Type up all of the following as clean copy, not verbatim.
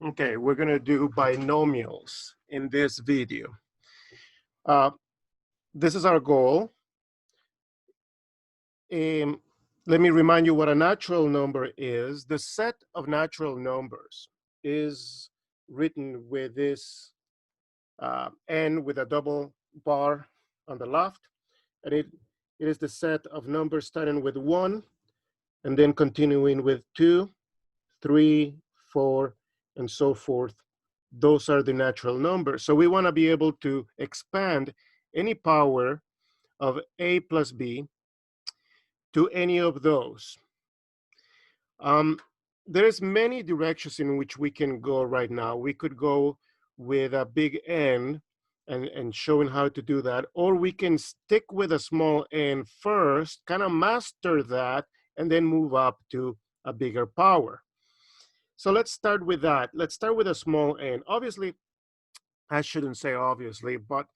Okay, we're gonna do binomials in this video. Uh, this is our goal. Um, Let me remind you what a natural number is. The set of natural numbers is written with this n with a double bar on the left, and it is the set of numbers starting with 1 and then continuing with 2, 3, 4, and so forth. Those are the natural numbers. So we want to be able to expand any power of a plus b to any of those. There's many directions in which we can go right now. We could go with a big N and showing how to do that, or we can stick with a small n first, kind of master that, and then move up to a bigger power. So let's start with that. Let's start with a small n. Obviously, I shouldn't say obviously, but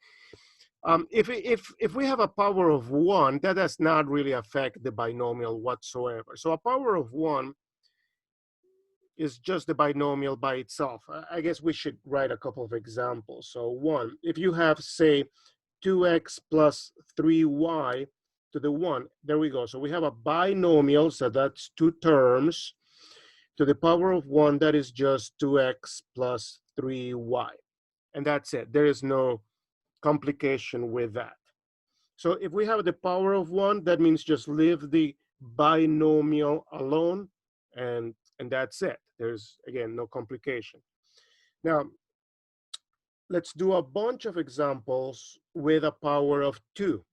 if we have a power of 1, that does not really affect the binomial whatsoever. So a power of 1 is just the binomial by itself. I guess we should write a couple of examples. So 1, if you have, say, 2x plus 3y to the 1, there we go. So we have a binomial, so that's 2 terms to the power of 1, that is just 2x plus 3y. And that's it. There is no complication with that. So if we have the power of 1, that means just leave the binomial alone, and that's it. There's, again, no complication. Now, let's do a bunch of examples with a power of 2.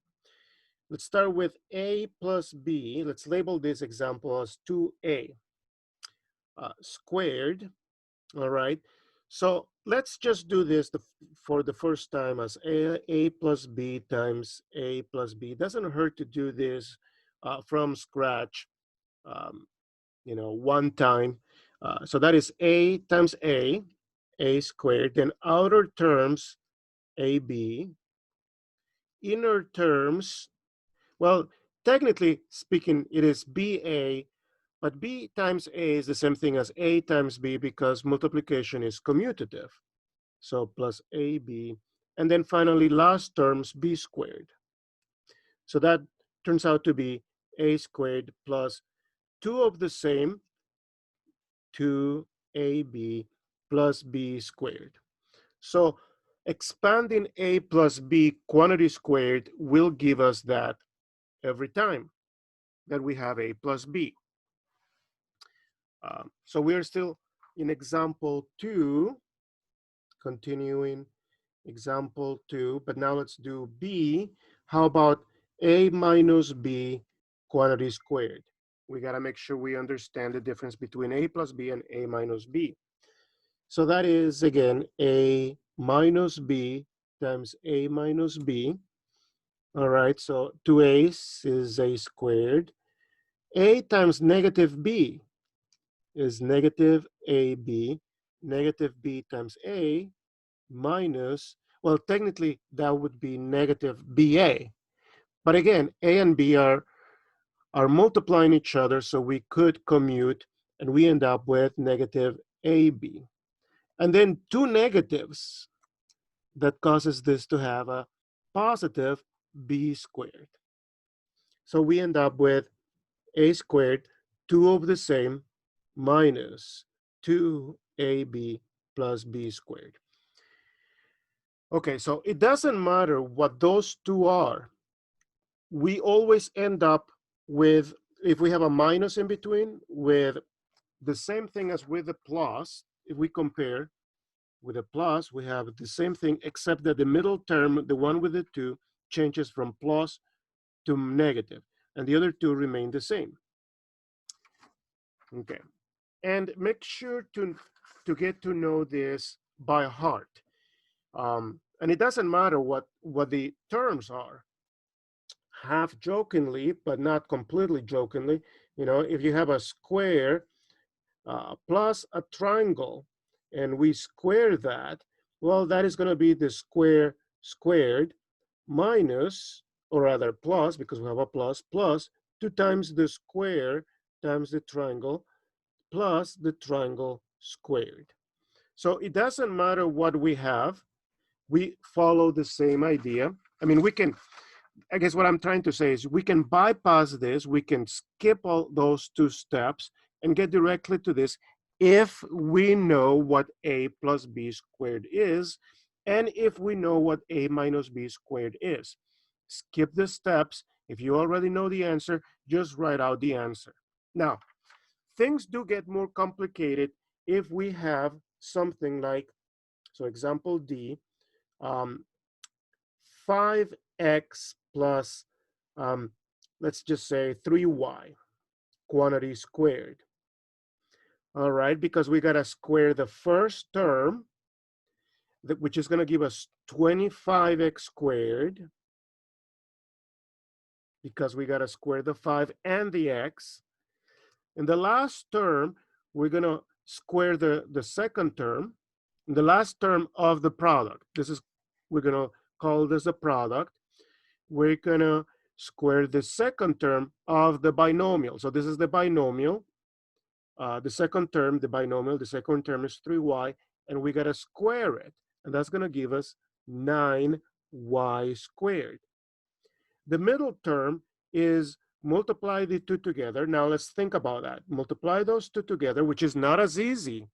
Let's start with a plus b. Let's label this example as 2a squared. All right. So let's just do this for the first time as a plus b times a plus b. It doesn't hurt to do this from scratch, one time. So that is a times a squared. Then outer terms, ab. Inner terms, well, technically speaking, it is ba, but b times a is the same thing as a times b because multiplication is commutative. So plus ab. And then finally, last terms, b squared. So that turns out to be a squared plus 2 of the same, 2ab plus b squared. So expanding a plus b quantity squared will give us that every time that we have a plus b. So we are still in example 2, continuing example 2, but now let's do b. How about a minus b quantity squared? We got to make sure we understand the difference between a plus b and a minus b. So that is, again, a minus b times a minus b. All right, so 2a is a squared. A times negative b is negative ab. Negative b times a minus, well, technically that would be negative ba. But again, a and b are multiplying each other, so we could commute, and we end up with negative ab. And then 2 negatives, that causes this to have a positive b squared. So we end up with a squared, 2 of the same, minus 2ab plus b squared. Okay, so it doesn't matter what those two are. We always end up with, if we have a minus in between, with the same thing as with the plus. If we compare with a plus, we have the same thing, except that the middle term, the one with the 2, changes from plus to negative, and the other two remain the same. Okay, and make sure to get to know this by heart. And it doesn't matter what the terms are. Half jokingly, but not completely jokingly, if you have a square plus a triangle, and we square that, well, that is going to be the square squared minus, or rather plus, because we have a plus, plus 2 times the square times the triangle plus the triangle squared. So it doesn't matter what we have. We follow the same idea. I mean, I guess what I'm trying to say is we can bypass this, we can skip all those two steps and get directly to this if we know what a plus b squared is, and if we know what a minus b squared is. Skip the steps. If you already know the answer, just write out the answer. Now, things do get more complicated if we have something like, so example D, um, 5x plus, um, let's just say 3y, quantity squared. All right, because we got to square the first term, which is going to give us 25x squared, because we got to square the 5 and the x. In the last term, we're going to square the second term, the last term of the product. We're going to call this a product. We're going to square the second term of the binomial. So this is the binomial. The second term, the binomial, the second term is 3y, and we got to square it. And that's going to give us 9y squared. The middle term is multiply the two together. Now let's think about that. Multiply those two together, which is not as easy.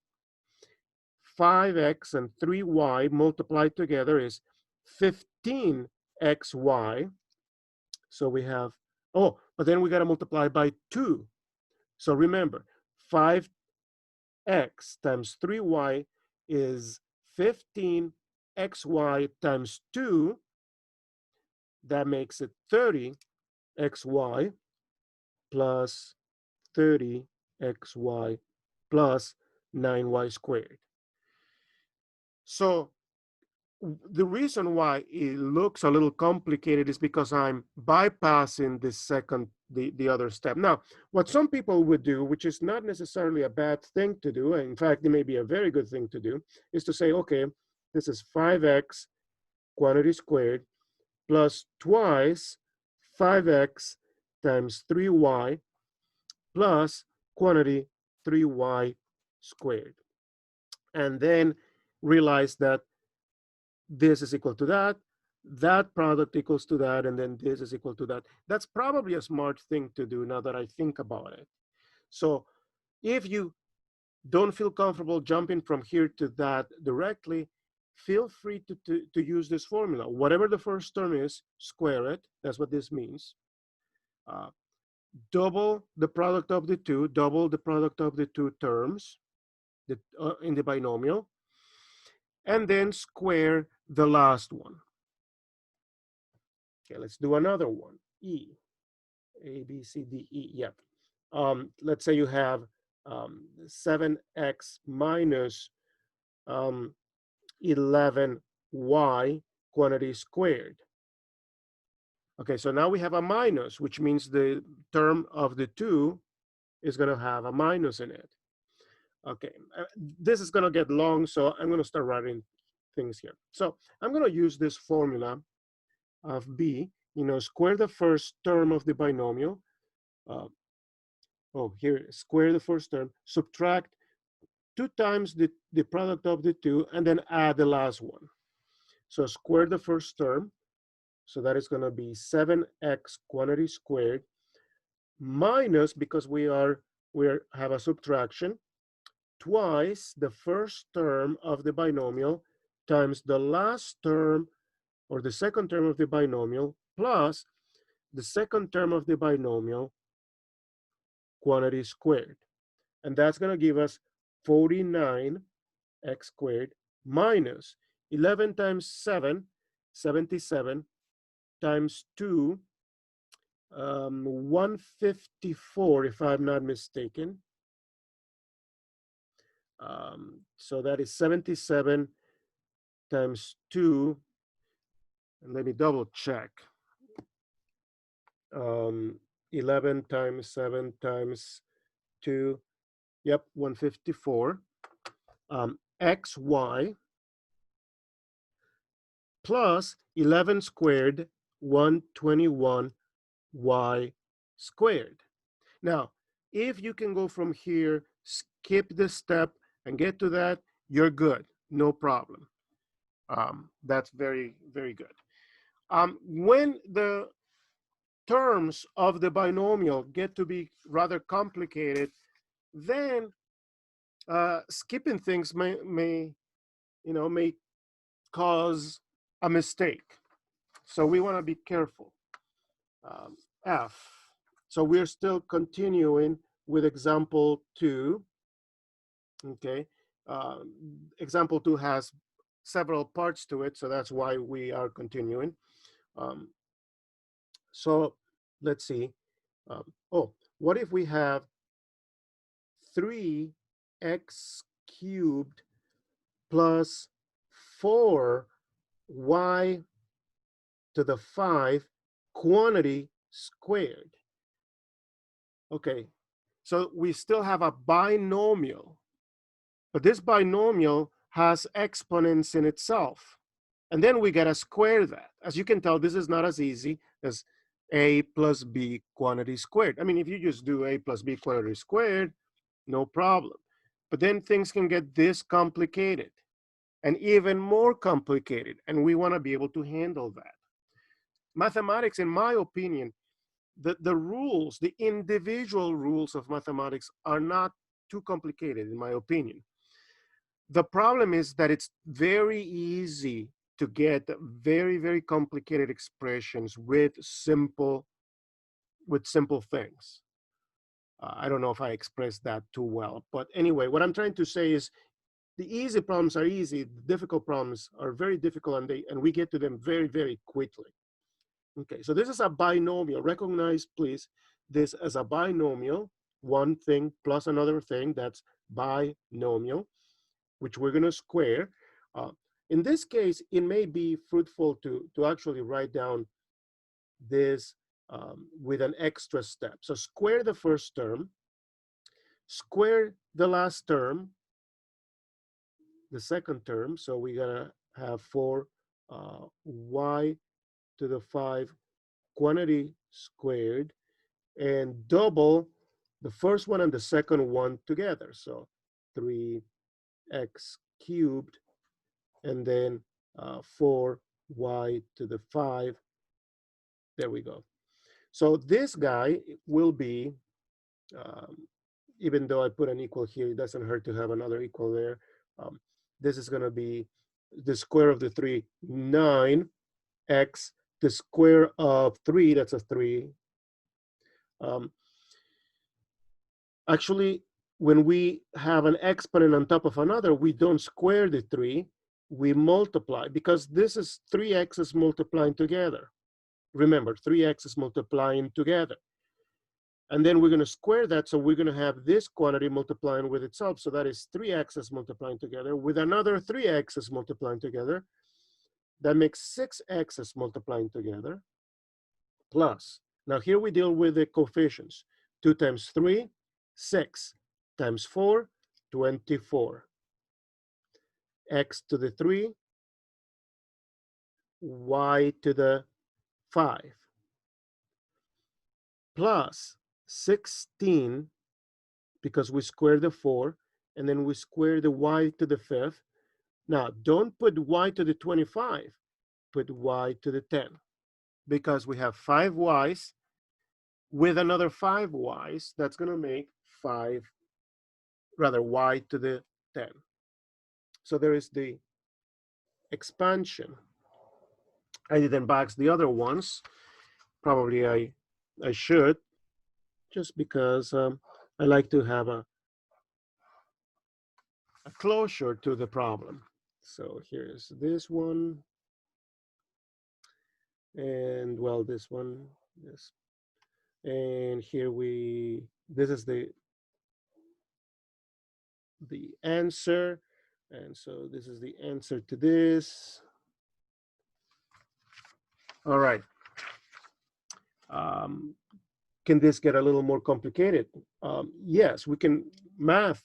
5x and 3y multiplied together is 15xy. So we have, oh, but then we got to multiply by 2. So remember, 5x times 3y is 15xy times 2. That makes it 30xy plus 30xy plus 9y squared. So the reason why it looks a little complicated is because I'm bypassing the other step. Now, what some people would do, which is not necessarily a bad thing to do, in fact, it may be a very good thing to do, is to say, okay, this is 5x quantity squared plus twice 5x times 3y plus quantity 3y squared. And then realize that this is equal to that product equals to that, and then this is equal to that. That's probably a smart thing to do now that I think about it. So if you don't feel comfortable jumping from here to that directly, feel free to use this formula. Whatever the first term is, square it. That's what this means. Double the product of the two, double the product of the two terms in the binomial, and then square the last one. Okay, let's do another one. E, A, B, C, D, E, yep. Let's say you have 7x minus 11y quantity squared. Okay, so now we have a minus, which means the term of the two is going to have a minus in it. Okay, this is going to get long, so I'm going to start writing things here. So I'm going to use this formula of b, square the first term of the binomial. Here, square the first term, subtract 2 times the product of the two, and then add the last one. So square the first term. So that is going to be 7x quantity squared minus, because we have a subtraction, twice the first term of the binomial times the last term or the second term of the binomial plus the second term of the binomial quantity squared. And that's going to give us 49x squared minus 11 times 7, 77, times 2, 154, if I'm not mistaken. So that is 77 times 2. And let me double check. 11 times 7 times 2. Yep, 154. XY plus 11 squared, 121 y squared. Now, if you can go from here, skip this step and get to that, you're good, no problem. That's very, very good. When the terms of the binomial get to be rather complicated, then skipping things may cause a mistake. So we want to be careful. F. So we're still continuing with example 2. Okay. Example 2 has several parts to it, so that's why we are continuing. Um, so let's see. Oh, what if we have 3x cubed plus 4y to the 5 quantity squared? Okay, so we still have a binomial, but this binomial has exponents in itself. And then we got to square that. As you can tell, this is not as easy as a plus b quantity squared. I mean, if you just do a plus b quantity squared, no problem. But then things can get this complicated and even more complicated, and we want to be able to handle that. Mathematics, in my opinion, the rules, the individual rules of mathematics are not too complicated, in my opinion. The problem is that it's very easy to get very, very complicated expressions with simple things. I don't know if I expressed that too well, but anyway, what I'm trying to say is the easy problems are easy, the difficult problems are very difficult, and we get to them very, very quickly. Okay, so this is a binomial. Recognize, please, this as a binomial, one thing plus another thing, that's binomial, which we're going to square. Uh, in this case, it may be fruitful to actually write down this with an extra step. So square the first term, square the last term, the second term. So we're going to have 4 y to the 5 quantity squared, and double the first one and the second one together. So 3x cubed, and then 4y to the 5. There we go. So this guy will be, um, even though I put an equal here, it doesn't hurt to have another equal there. This is going to be the square of the 3, 9x, the square of 3, that's a 3. Actually, when we have an exponent on top of another, we don't square the 3, we multiply, because this is 3x's multiplying together. Remember, 3x is multiplying together. And then we're going to square that, so we're going to have this quantity multiplying with itself. So that is 3x's multiplying together with another 3x's multiplying together. That makes 6x's multiplying together, plus. Now here we deal with the coefficients. 2 times 3, 6 times 4, 24. X to the 3, y to the 5, plus 16, because we square the 4, and then we square the y to the 5th. Now, don't put y to the 25, put y to the 10, because we have 5 y's with another 5 y's. That's going to make 5, rather, y to the 10. So there is the expansion. I didn't box the other ones. Probably I should, just because I like to have a closure to the problem. So here's this one, and well, this one, this, and here this is the answer, and so this is the answer to this. All right. Can this get a little more complicated? Yes, we can. Math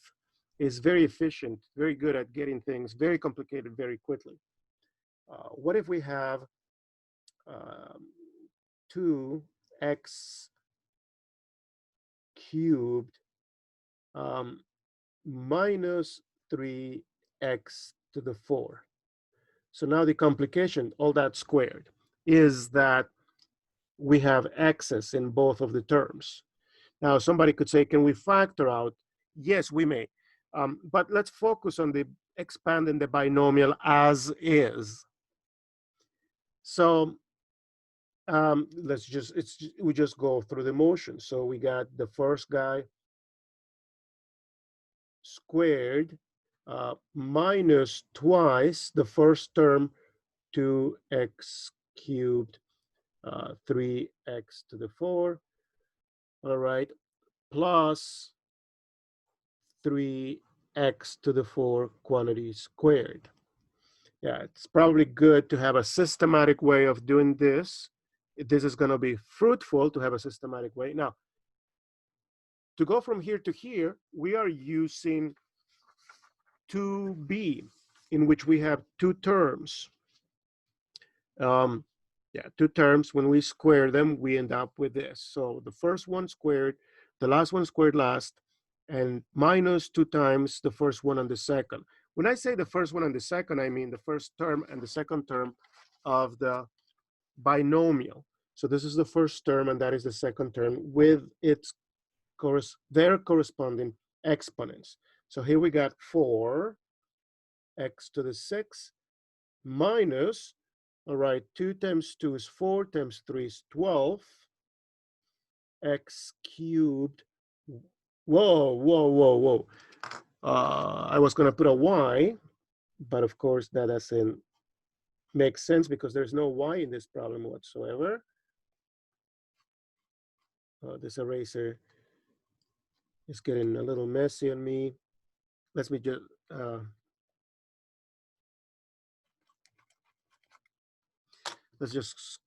is very efficient, very good at getting things very complicated very quickly. What if we have 2x cubed minus 3 x to the 4. So now the complication, all that squared, is that we have x's in both of the terms. Now, somebody could say, can we factor out? Yes, we may. But let's focus on the expanding the binomial as is. So we just go through the motion. So we got the first guy squared minus twice the first term, 2x cubed, 3x to the 4. All right, plus 3x to the 4 quantity squared. Yeah, it's probably good to have a systematic way of doing this. This is going to be fruitful to have a systematic way. Now, to go from here to here, we are using 2b, in which we have two terms. Two terms. When we square them, we end up with this. So the first one squared, the last one squared last, and minus 2 times the first one and the second. When I say the first one and the second, I mean the first term and the second term of the binomial. So this is the first term, and that is the second term with their corresponding exponents. So here we got 4x to the 6 minus, all right, 2 times 2 is 4 times 3 is 12, x cubed. Whoa, whoa, whoa, whoa. I was going to put a y, but of course that doesn't make sense because there's no y in this problem whatsoever. This eraser is getting a little messy on me. Let me just let's just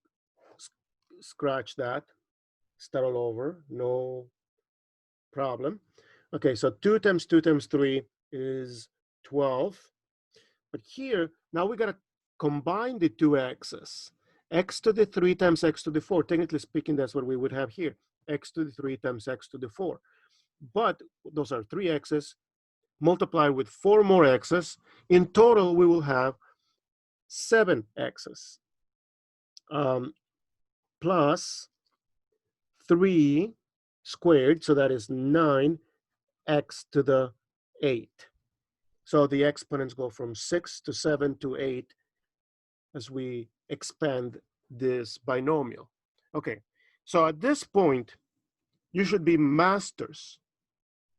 scratch that, start all over, no problem. Okay, so 2 times 2 times 3 is 12. But here, now we got to combine the two x's. X to the 3 times x to the 4. Technically speaking, that's what we would have here. X to the 3 times x to the 4. But those are 3 x's multiplied with 4 more x's. In total, we will have 7 x's. Plus 3 squared, so that is 9x to the 8. So the exponents go from 6 to 7 to 8 as we expand this binomial. Okay, so at this point, you should be masters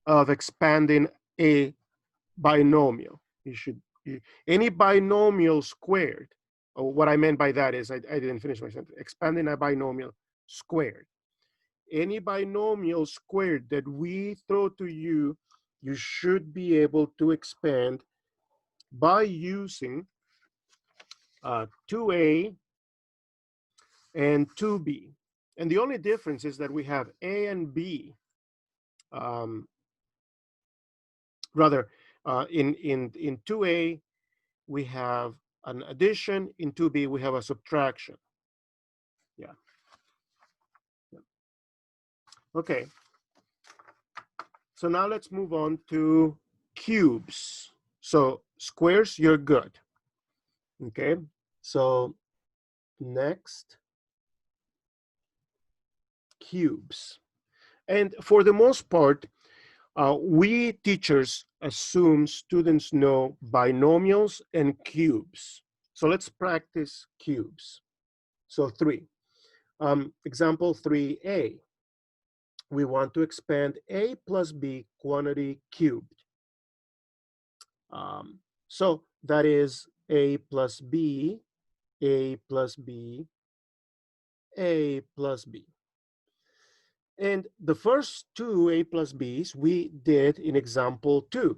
of expanding a binomial. Any binomial squared, or what I meant by that is, I didn't finish my sentence, expanding a binomial squared. Any binomial squared that we throw to you, you should be able to expand by using 2a and 2b. And the only difference is that we have a and b. In 2a, we have an addition. In 2b, we have a subtraction. Yeah. Okay. So now let's move on to cubes. So squares, you're good. Okay. So next, cubes. And for the most part, we teachers assume students know binomials and cubes. So let's practice cubes. So 3. Example 3a. We want to expand a plus b quantity cubed. So that is a plus b, a plus b, a plus b. And the first two a plus b's we did in example 2.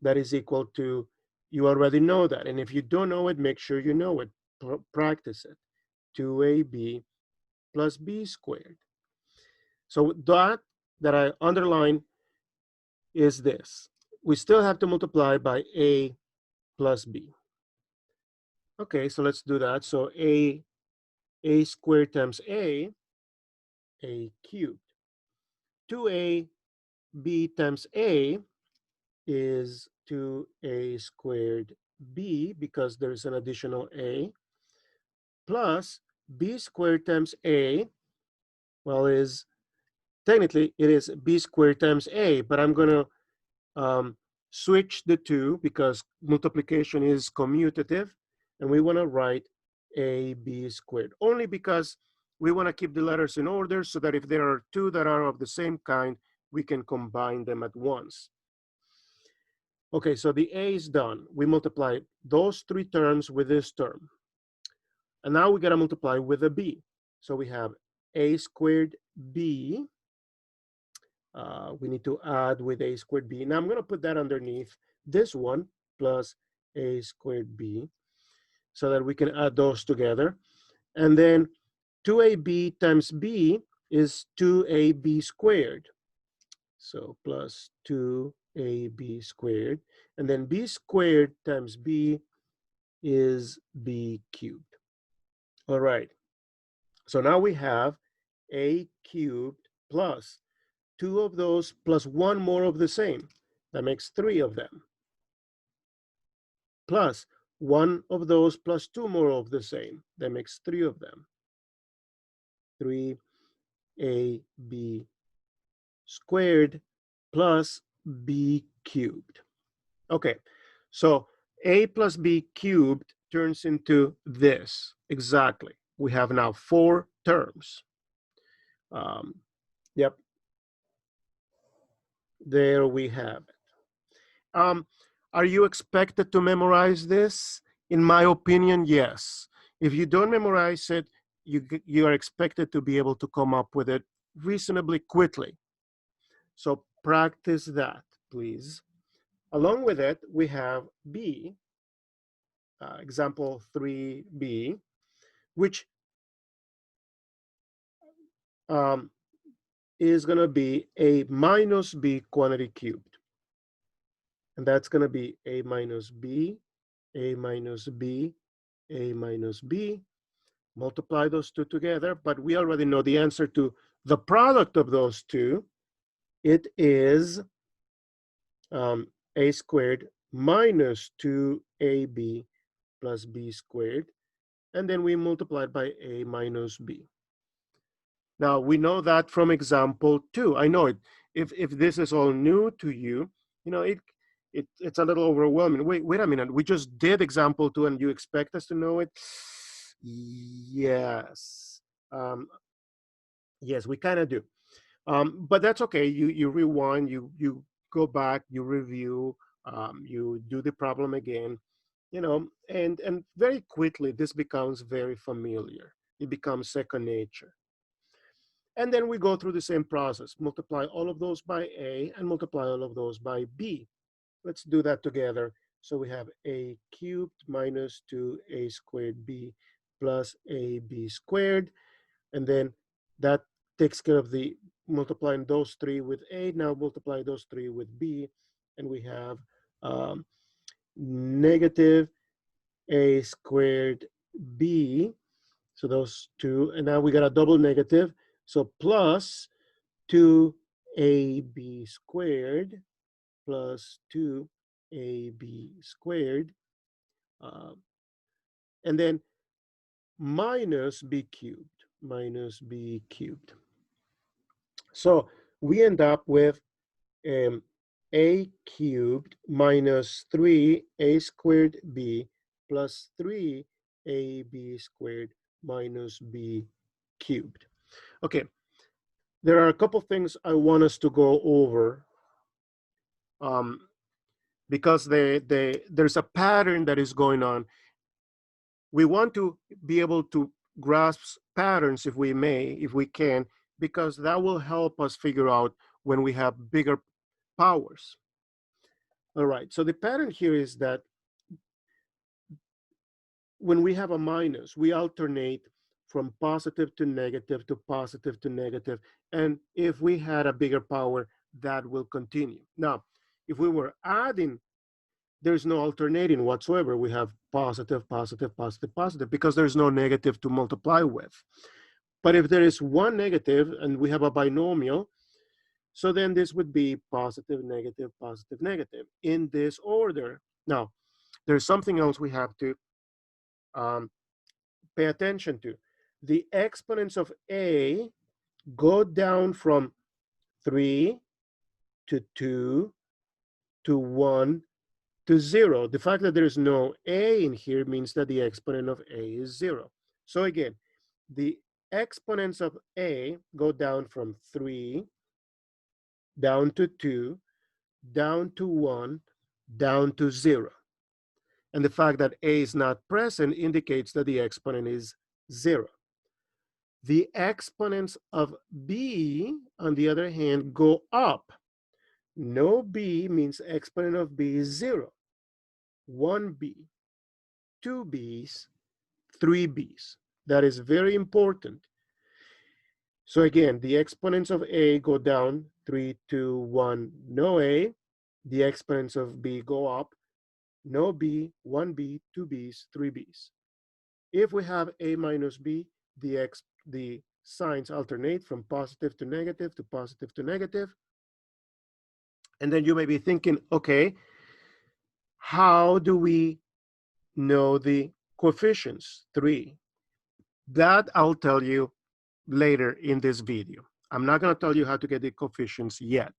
That is equal to, you already know that. And if you don't know it, make sure you know it. Practice it. 2ab plus b squared. So that I underline is this. We still have to multiply by a plus b. Okay, so let's do that. So a squared times a cubed. 2ab times a is 2a squared b, because there's an additional a, plus b squared times a, well, is technically it is b squared times a, but I'm going to switch the two because multiplication is commutative, and we want to write ab squared, only because we want to keep the letters in order so that if there are two that are of the same kind, we can combine them at once. Okay, so the a is done. We multiply those three terms with this term. And now we got to multiply with a b. So we have a squared b. We need to add with a squared b. Now I'm going to put that underneath this one plus a squared b so that we can add those together. And then 2ab times b is 2ab squared. So plus 2ab squared. And then b squared times b is b cubed. All right. So now we have a cubed plus two of those plus one more of the same. That makes three of them. Plus one of those plus two more of the same. That makes three of them. 3ab squared plus b cubed. Okay, so a plus b cubed turns into this. Exactly. We have now 4 terms. Yep. There we have it. Are you expected to memorize this? In my opinion, yes. If you don't memorize it, you are expected to be able to come up with it reasonably quickly. So practice that, please. Along with it, we have B, example 3B, which is going to be a minus B quantity cubed. And that's going to be a minus B, a minus B, a minus B. Multiply those two together, but we already know the answer to the product of those two. It is a squared minus 2ab plus b squared, and then we multiply it by a minus b. Now, we know that from example 2. I know it. If this is all new to you, you know, it's a little overwhelming. Wait a minute. We just did example 2 and you expect us to know it? Yes. Yes, we kind of do. But that's okay. You rewind, you go back, you review, you do the problem again, you know, and very quickly this becomes very familiar. It becomes second nature. And then we go through the same process, multiply all of those by a and multiply all of those by b. Let's do that together. So we have a cubed minus 2a squared b plus ab squared. And then that takes care of the multiplying those three with a. Now multiply those three with b. And we have negative a squared b. So those two. And now we got a double negative. So plus 2ab squared plus 2ab squared. And then minus b cubed, minus b cubed. So we end up with a cubed minus 3a squared b plus 3ab squared minus b cubed. Okay, there are a couple things I want us to go over because there's a pattern that is going on. We want to be able to grasp patterns if we can, because that will help us figure out when we have bigger powers. All right, so the pattern here is that when we have a minus, we alternate from positive to negative to positive to negative. And if we had a bigger power, that will continue. Now, if we were adding, there's no alternating whatsoever. We have positive, positive, positive, positive, because there's no negative to multiply with. But if there is one negative and we have a binomial, So then this would be positive, negative, positive, negative in this order. Now, there's something else we have to um, pay attention to. The exponents of A go down from 3 to 2 to 1 to 0. The fact that there's no A in here means that the exponent of A is 0. So again, the exponents of A go down from 3 down to 2, down to 1, down to 0. And the fact that A is not present indicates that the exponent is 0. The exponents of B, on the other hand, go up. No B means exponent of B is 0. 1B, 2 B's, 3 B's. That is very important. So again, the exponents of A go down, 3, 2, 1, no A. The exponents of B go up, no B, 1B, 2 B's, 3 B's. If we have A minus B, the signs alternate from positive to negative to positive to negative. And then you may be thinking, okay, how do we know the coefficients? 3. That I'll tell you later in this video. I'm not going to tell you how to get the coefficients yet.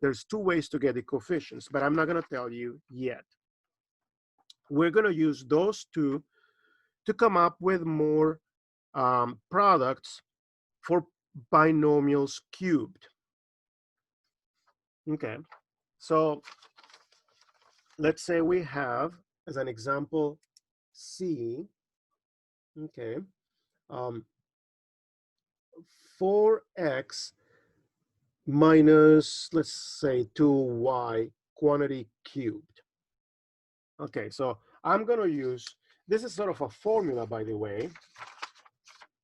There's 2 ways to get the coefficients, but I'm not going to tell you yet. We're going to use those 2 to come up with more products for binomials cubed. Okay, so let's say we have, as an example, C, okay, 4x minus, let's say, 2y quantity cubed. Okay, so I'm going to use, this is sort of a formula, by the way.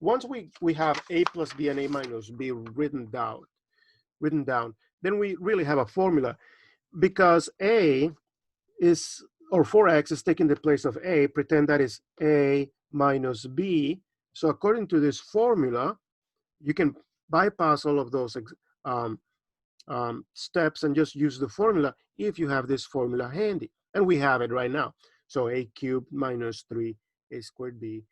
Once we have a plus b and a minus b written down, then we really have a formula, because a is, or 4x is taking the place of a. Pretend that is a minus b. So according to this formula, you can bypass all of those steps and just use the formula if you have this formula handy. And we have it right now. So a cubed minus 3a squared b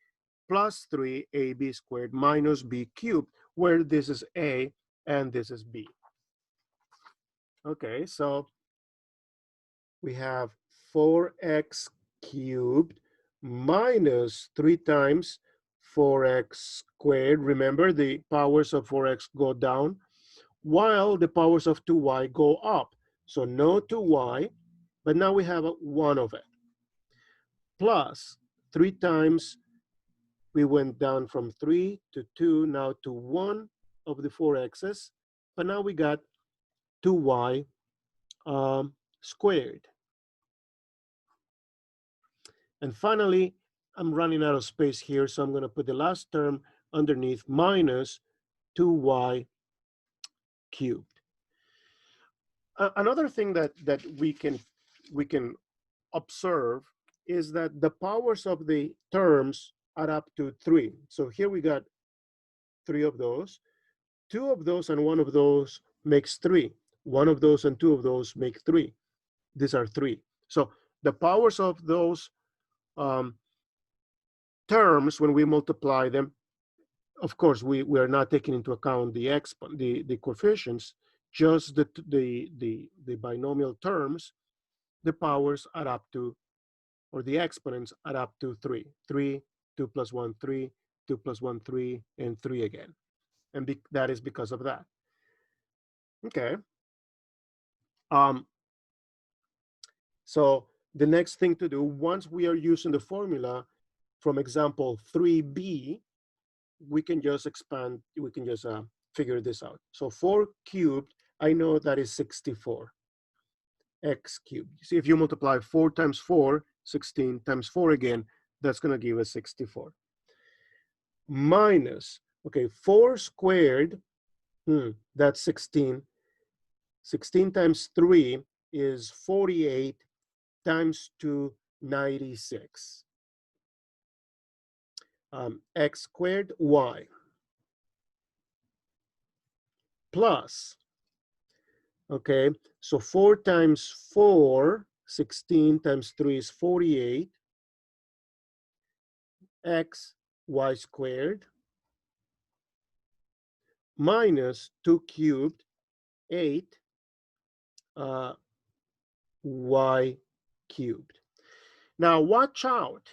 plus 3ab squared minus b cubed, where this is a and this is b. Okay, so we have 4x cubed minus 3 times 4x squared. Remember, the powers of 4x go down, while the powers of 2y go up. So no 2y, but now we have 1 of it. Plus 3 times, we went down from 3 to 2, now to 1 of the 4x's, but now we got 2y squared. And finally, I'm running out of space here, so I'm going to put the last term underneath minus 2y cubed. Another thing that we can observe is that the powers of the terms add up to 3. So here we got 3 of those. 2 of those and 1 of those makes 3. 1 of those and 2 of those make 3. These are 3. So the powers of those terms, when we multiply them, of course, we are not taking into account the coefficients, just the binomial terms. The powers add up to, or the exponents add up to 3. 3, 2 plus 1, 3, 2 plus 1, 3, and 3 again. And that is because of that. Okay. So the next thing to do, once we are using the formula from example 3b, we can just expand, we can just figure this out. So 4 cubed, I know that is 64. X cubed. See, if you multiply 4 times 4, 16 times 4 again, that's going to give us 64. Minus, okay, 4 squared, that's 16. 16 times 3 is 48 times 2, 96. X squared y plus Okay, so 4 times 4, 16 times 3 is 48, x, y squared, minus 2 cubed, 8, uh, y cubed. Now watch out.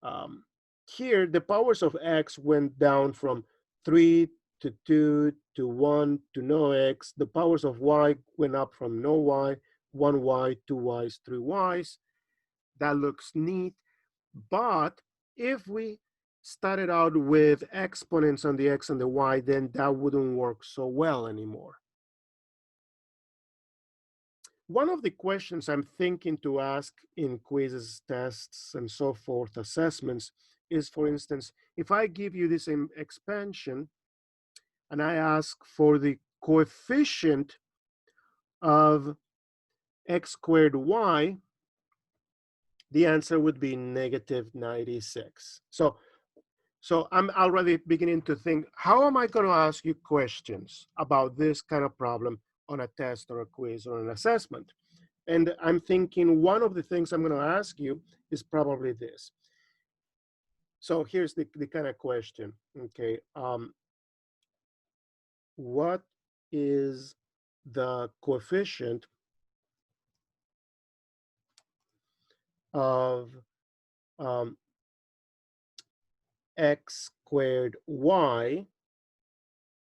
Um, Here, the powers of x went down from 3 to 2 to 1 to no x. The powers of y went up from no y, 1y, 2y's, 3y's. That looks neat. But if we started out with exponents on the x and the y, then that wouldn't work so well anymore. One of the questions I'm thinking to ask in quizzes, tests, and so forth, assessments, is, for instance, if I give you this expansion and I ask for the coefficient of x squared y, the answer would be negative 96. So I'm already beginning to think, how am I going to ask you questions about this kind of problem on a test or a quiz or an assessment? And I'm thinking one of the things I'm going to ask you is probably this. So here's the kind of question, okay? What is the coefficient of um, x squared y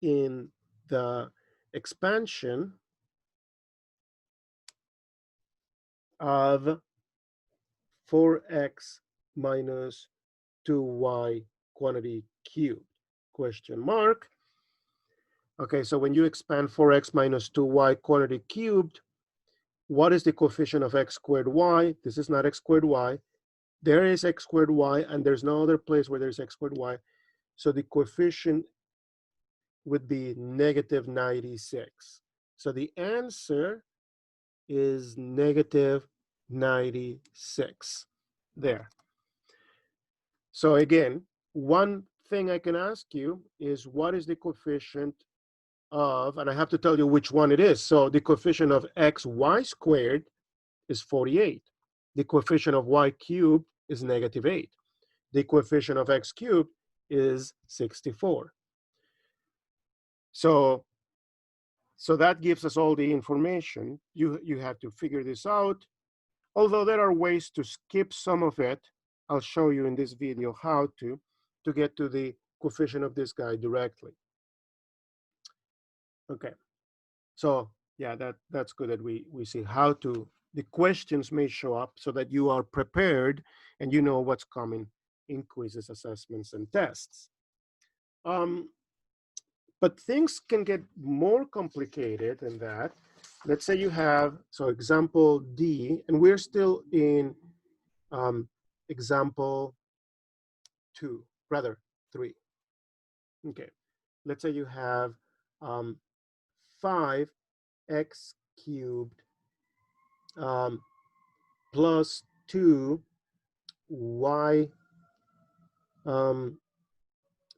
in the expansion of 4x minus 2y quantity cubed? Question mark. Okay, so when you expand 4x minus 2y quantity cubed, what is the coefficient of x squared y? This is not x squared y. There is x squared y, and there's no other place where there's x squared y. So the coefficient would be negative 96. So the answer is negative 96 there. So again, one thing I can ask you is, what is the coefficient of, and I have to tell you which one it is. So the coefficient of xy squared is 48. The coefficient of y cubed is negative 8. The coefficient of x cubed is 64. So that gives us all the information. You have to figure this out. Although there are ways to skip some of it, I'll show you in this video how to get to the coefficient of this guy directly. Okay, so yeah, that's good that we see how to, the questions may show up so that you are prepared and you know what's coming in quizzes, assessments, and tests. But things can get more complicated than that. Let's say you have, so example D, and we're still in example 2, rather 3. Okay, let's say you have 5x cubed plus 2y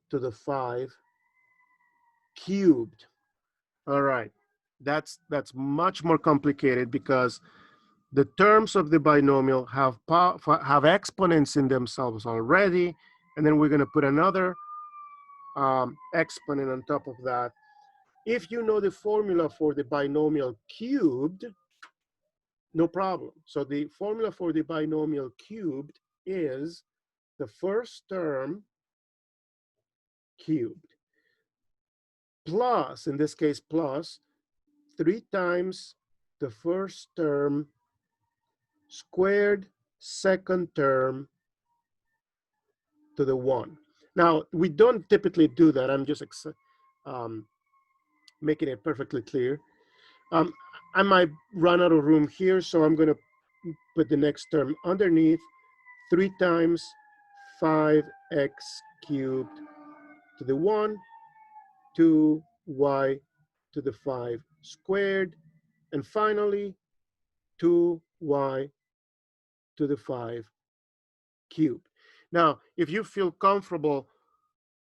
to the 5 cubed. All right, that's much more complicated because the terms of the binomial have exponents in themselves already, and then we're going to put another exponent on top of that. If you know the formula for the binomial cubed, no problem. So the formula for the binomial cubed is the first term cubed plus, in this case, plus 3 times the first term squared second term to the 1. Now, we don't typically do that. I'm just making it perfectly clear. I might run out of room here, so I'm going to put the next term underneath. 3 times 5x cubed to the 1, 2y to the 5 squared, and finally 2y to the 5 cubed. Now, if you feel comfortable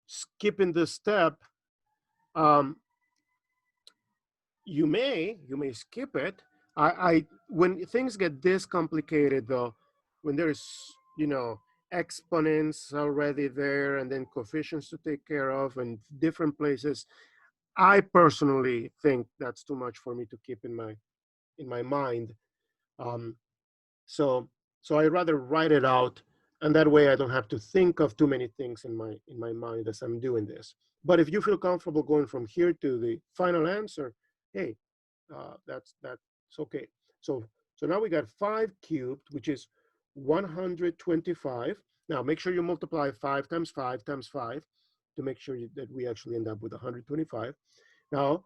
skipping this step, you may skip it. I when things get this complicated though, when there's, you know, exponents already there and then coefficients to take care of and different places, I personally think that's too much for me to keep in my mind. Um, so I rather write it out, and that way I don't have to think of too many things in my mind as I'm doing this. But if you feel comfortable going from here to the final answer, hey, that's okay. So now we got 5 cubed, which is 125. Now make sure you multiply 5 times 5 times 5 to make sure that we actually end up with 125. Now,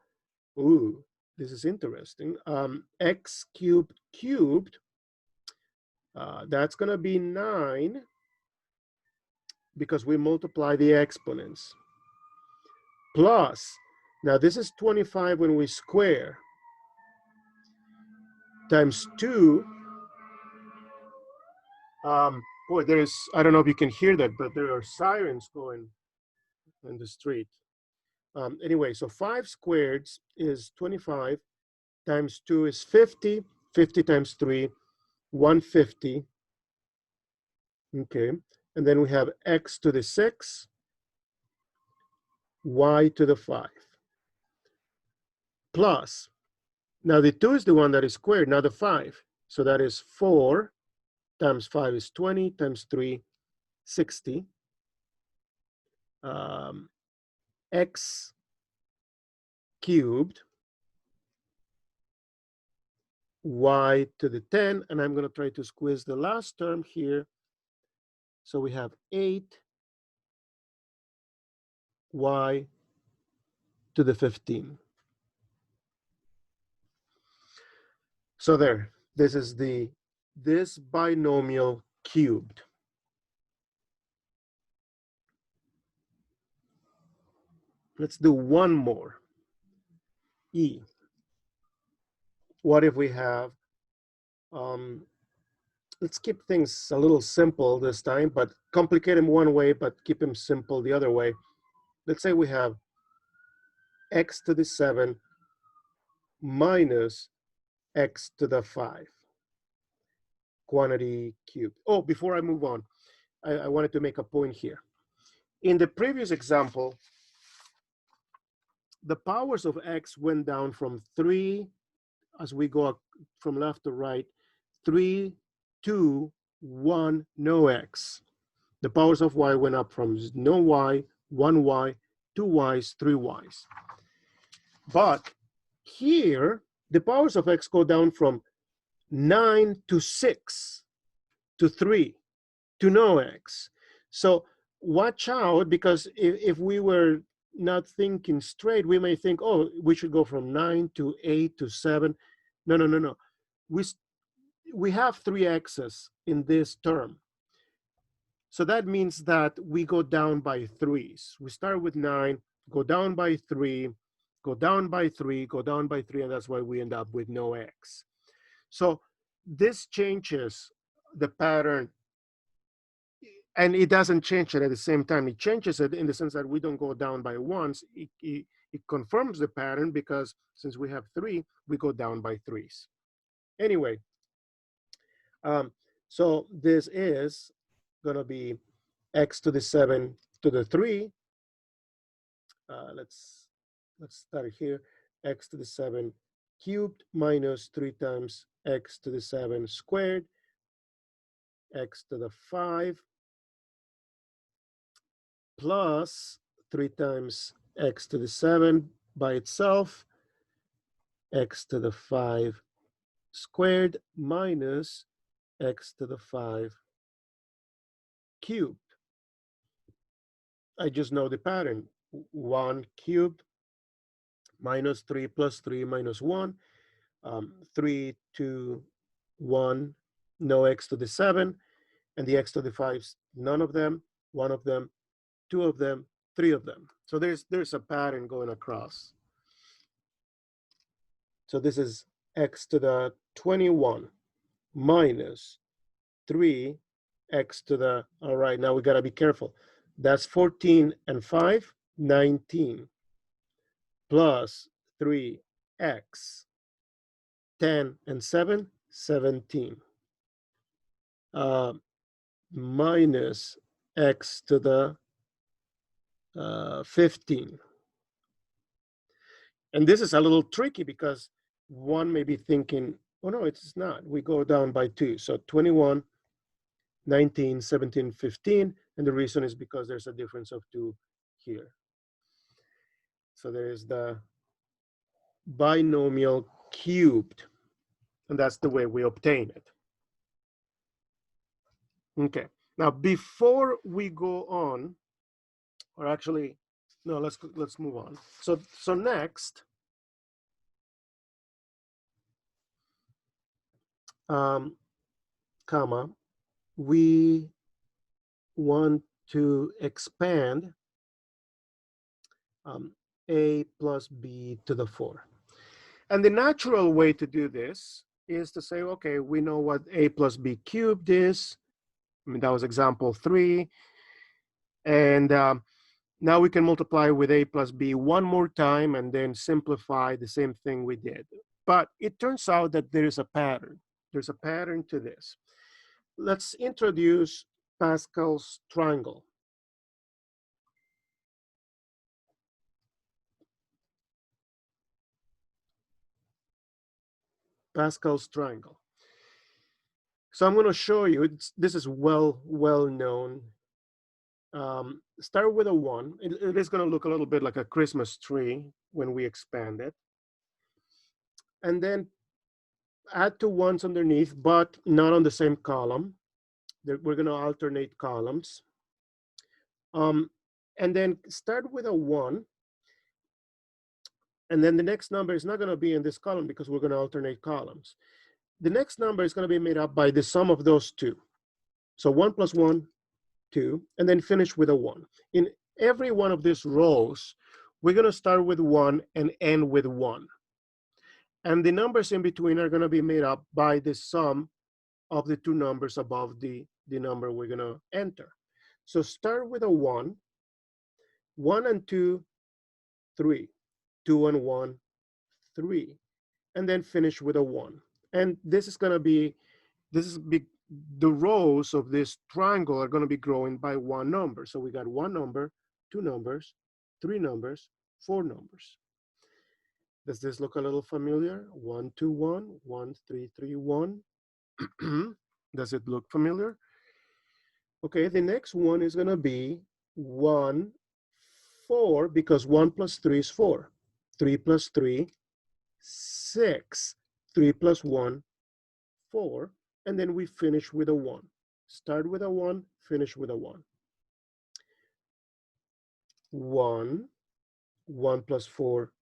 ooh, this is interesting. X cubed cubed, that's going to be 9 because we multiply the exponents. Plus, now this is 25 when we square, times 2. Boy, there's, I don't know if you can hear that, but there are sirens going in the street. Anyway, so 5 squared is 25, times 2 is 50, 50 times 3, 150. Okay, and then we have x to the 6, y to the 5. Plus, now the 2 is the one that is squared, not the 5. So that is 4 times 5 is 20, times 3, 60. X cubed, y to the 10, and I'm going to try to squeeze the last term here. So we have 8 y to the 15. So there, this is this binomial cubed. Let's do one more. E. What if we have, let's keep things a little simple this time, but complicate them one way, but keep them simple the other way. Let's say we have x to the 7 minus x to the 5, quantity cubed. Oh, before I move on, I wanted to make a point here. In the previous example, the powers of x went down from 3, as we go up from left to right, 3, 2, 1, no x. The powers of y went up from no y, 1y, 2 y's, 3 y's. But here, the powers of x go down from 9 to 6 to 3 to no x. So watch out, because if we were not thinking straight, we may think, oh, we should go from 9 to 8 to 7. No, no, no, no. We have 3 x's in this term. So that means that we go down by 3's. We start with 9, go down by 3, go down by 3, go down by 3, and that's why we end up with no x. So this changes the pattern, and it doesn't change it at the same time. It changes it in the sense that we don't go down by ones. It confirms the pattern, because since we have 3, we go down by 3's. Anyway, so this is going to be x to the 7 to the 3. Let's start here. X to the 7 cubed minus 3 times x to the 7 squared, x to the 5 plus 3 times x to the 7 by itself, x to the 5 squared minus x to the 5 cubed. I just know the pattern. 1 cubed minus 3 plus 3 minus 1. 3, 2, 1, no x to the 7. And the x to the 5's, none of them, one of them, 2 of them, 3 of them. So there's a pattern going across. So this is x to the 21 minus 3 x to the, all right, now we got to be careful. That's 14 and 5, 19, plus 3 x. 10 and 7, 17. Minus x to the 15. And this is a little tricky because one may be thinking, oh no, it's not. We go down by 2. So 21, 19, 17, 15. And the reason is because there's a difference of 2 here. So there's the binomial cubed. And that's the way we obtain it. Okay. Now, before we go on, or actually, no, let's move on. So next, comma, we want to expand a plus b to the 4. And the natural way to do this is to say, okay, we know what a plus b cubed is. I mean, that was example 3. And now we can multiply with a plus b one more time and then simplify the same thing we did. But it turns out that there is a pattern. There's a pattern to this. Let's introduce Pascal's triangle. Pascal's triangle. So I'm going to show you, this is well known. Start with a 1. It is going to look a little bit like a Christmas tree when we expand it. And then add 2 ones underneath, but not on the same column. We're going to alternate columns. And then start with a 1. And then the next number is not going to be in this column because we're going to alternate columns. The next number is going to be made up by the sum of those 2. So 1 plus 1, 2, and then finish with a 1. In every one of these rows, we're going to start with 1 and end with 1. And the numbers in between are going to be made up by the sum of the 2 numbers above the number we're going to enter. So start with a 1, 1 and 2, 3, 2 and 1, 3, and then finish with a 1. And this is going to be, the rows of this triangle are going to be growing by 1 number. So we got 1 number, 2 numbers, 3 numbers, 4 numbers. Does this look a little familiar? 1, 2, 1, 1, 3, 3, 1. Does it look familiar? Okay, the next one is going to be 1, 4, because 1 plus 3 is 4. 3 plus 3, 6. 3 plus 1, 4. And then we finish with a 1. Start with a 1, finish with a 1. 1, 1 plus 4,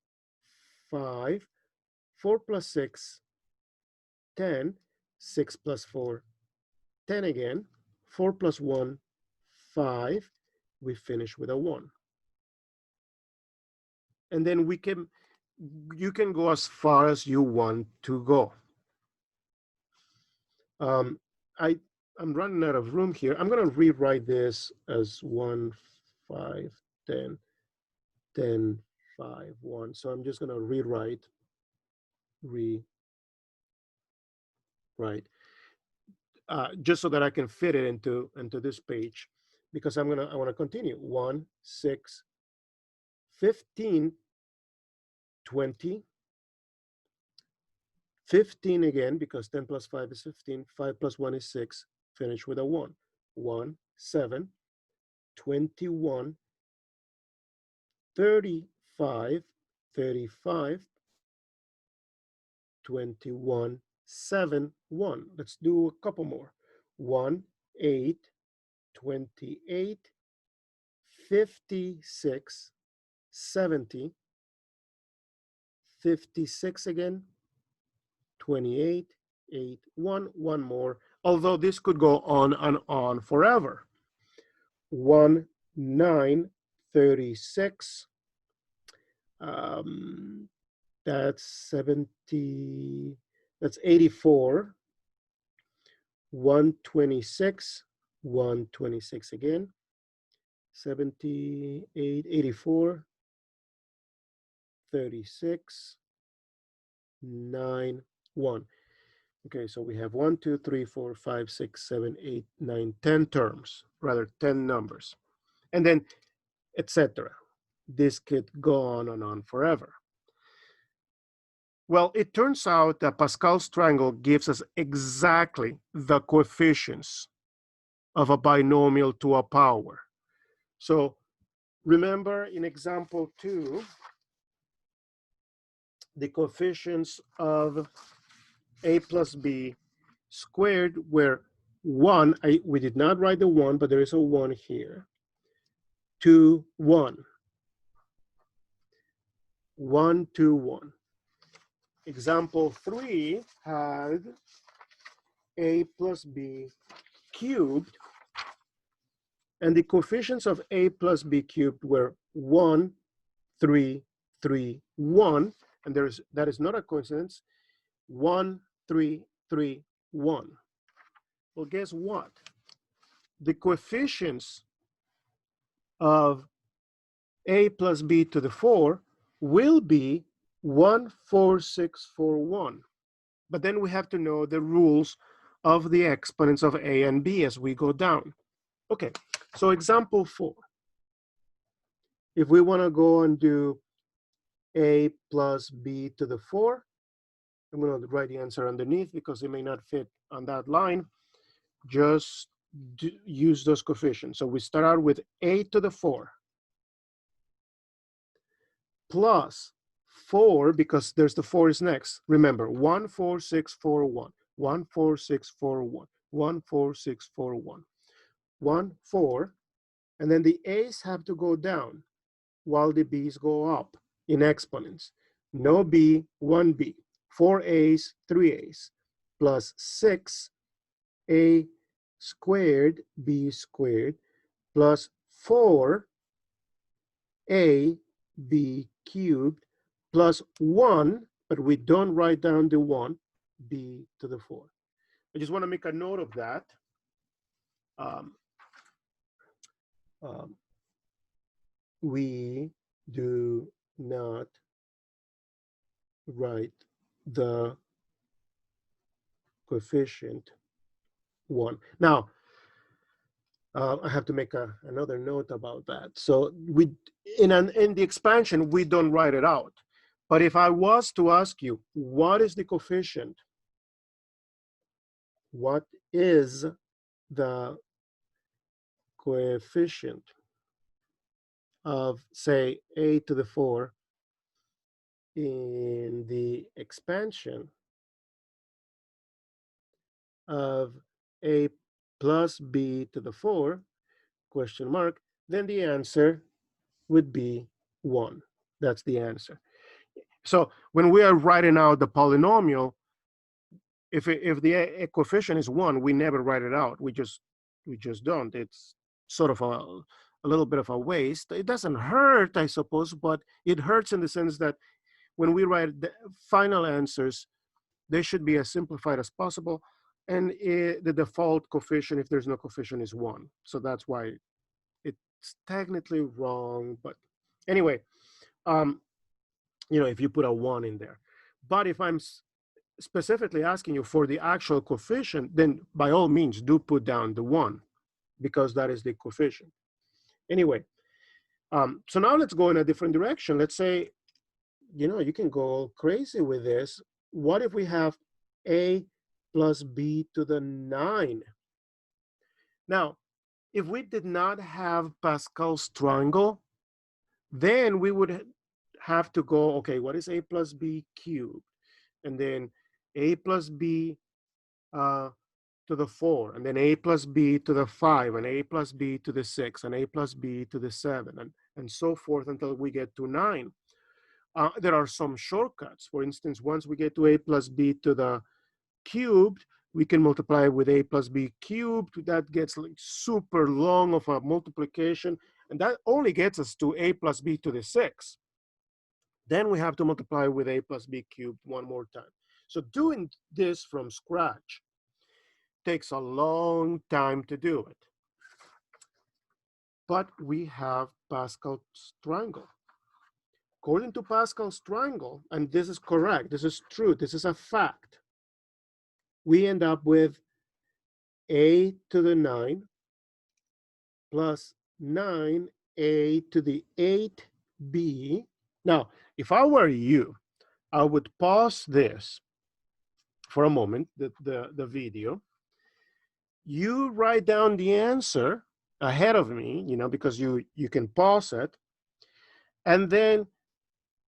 5. 4 plus 6, 10. 6 plus 4, 10 again. 4 plus 1, 5. We finish with a 1. And then you can go as far as you want to go. I'm running out of room here. I'm going to rewrite this as 1, 5, 10, 10, 5, 1. So I'm just going to rewrite, just so that I can fit it into this page, because I want to continue. 1, 6, 15, 20, 15 again, because 10 plus 5 is 15. 5 plus 1 is 6. Finish with a 1. 1, 7, 21, 35, 35, 21, 7, 1. Let's do a couple more. 1, 8, 28, 56, 70, 56 again, 28, 8, 1, 1 more. Although this could go on and on forever. 1, 9, 36. That's 70, that's 84. 126, 126 again. 78, 84, 36, 9, 1. Okay, so we have 1, 2, 3, 4, 5, 6, 7, 8, 9, 10 terms, rather 10 numbers, and then etc. This could go on and on forever. Well, it turns out that Pascal's triangle gives us exactly the coefficients of a binomial to a power. So remember in example 2, the coefficients of a plus b squared were 1. We did not write the 1, but there is a 1 here. 2, 1. 1, 2, 1. Example 3 had a plus b cubed, and the coefficients of a plus b cubed were 1, 3, 3, 1, and that is not a coincidence. 1, 3, 3, 1. Well, guess what? The coefficients of a plus b to the 4 will be 1, 4, 6, 4, 1. But then we have to know the rules of the exponents of a and b as we go down. Okay, so example 4. If we want to go and do a plus b to the 4, I'm going to write the answer underneath because it may not fit on that line. Just use those coefficients. So we start out with a to the 4 plus 4, because there's the 4 is next. Remember, 1, 4, 6, 4, 1. 1, 4, 6, 4, 1. 1, 4, 6, 4, 1. 1, 4. And then the a's have to go down while the b's go up in exponents. No b, 1b. 4 a's, 3 a's, plus 6 a squared b squared plus 4 a b cubed plus 1, but we don't write down the 1, b to the 4. I just want to make a note of that. We do not write the coefficient 1. Now, I have to make another note about that. So in the expansion, we don't write it out. But if I was to ask you, what is the coefficient? What is the coefficient of, say, a to the 4 in the expansion of a plus b to the 4, question mark, then the answer would be 1. That's the answer. So when we are writing out the polynomial, if the coefficient is 1, we never write it out. We just don't. It's sort of a little bit of a waste. It doesn't hurt, I suppose, but it hurts in the sense that when we write the final answers, they should be as simplified as possible. And the default coefficient, if there's no coefficient, is 1. So that's why it's technically wrong. But anyway, if you put a 1 in there. But if I'm specifically asking you for the actual coefficient, then by all means do put down the 1, because that is the coefficient. Anyway, so now let's go in a different direction. Let's say, you can go crazy with this. What if we have a plus b to the 9? Now, if we did not have Pascal's triangle, then we would have to go, okay, what is a plus b cubed? And then a plus b to the 4, and then a plus b to the 5, and a plus b to the 6, and a plus b to the 7, and so forth until we get to 9. There are some shortcuts. For instance, once we get to a plus b to the cubed, we can multiply with a plus b cubed. That gets like super long of a multiplication, and that only gets us to a plus b to the 6. Then we have to multiply with a plus b cubed one more time. So doing this from scratch takes a long time to do it. But we have Pascal's triangle. according to Pascal's triangle, and this is correct, this is true, this is a fact, we end up with a to the 9 plus 9a to the 8b. Now, if I were you, I would pause this for a moment, the video. You write down the answer ahead of me, because you can pause it, and then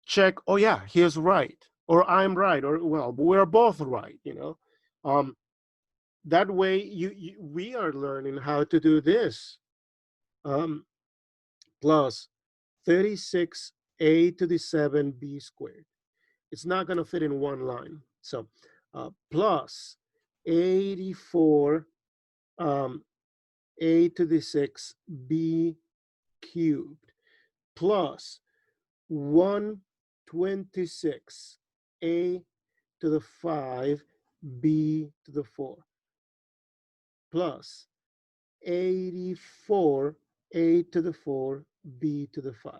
check, oh yeah, he's right, or I'm right, or well, we're both right, that way we are learning how to do this. Plus 36a to the 7b squared. It's not going to fit in one line. So plus 84 a to the 6b cubed plus 126 a to the 5 b to the 4 plus 84 a to the 4 b to the 5.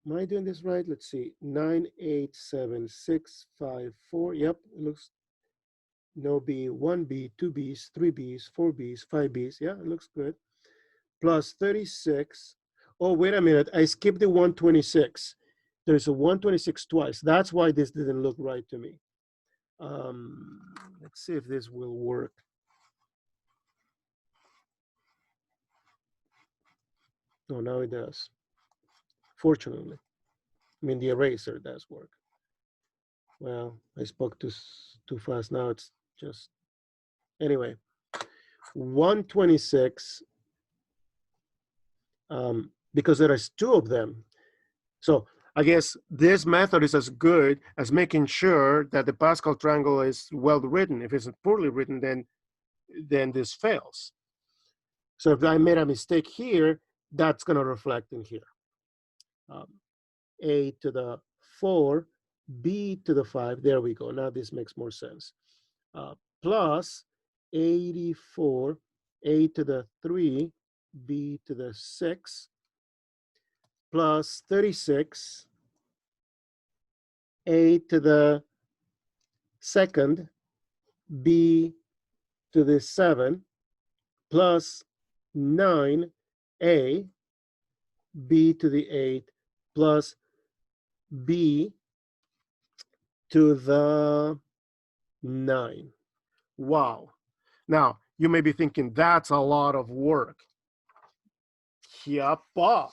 Am I doing this right? Let's see. 987,654. Yep, it looks no B, 1B, 2Bs, 3Bs, 4Bs, 5Bs. Yeah, it looks good. Plus 36. Oh, wait a minute. I skipped the 126. There's a 126 twice. That's why this didn't look right to me. Let's see if this will work. Oh, now it does. Fortunately. I mean, the eraser does work. Well, I spoke too fast. Now it's just, anyway, 126, because there is two of them. So I guess this method is as good as making sure that the Pascal triangle is well written. If it's poorly written, then this fails. So if I made a mistake here, that's going to reflect in here. A to the 4, B to the 5. There we go. Now this makes more sense. Plus 84, A to the 3, B to the 6, plus 36, A to the 2nd, B to the 7, plus 9A, B to the 8, plus B to the 9. Wow. Now, you may be thinking, that's a lot of work. Yeah, but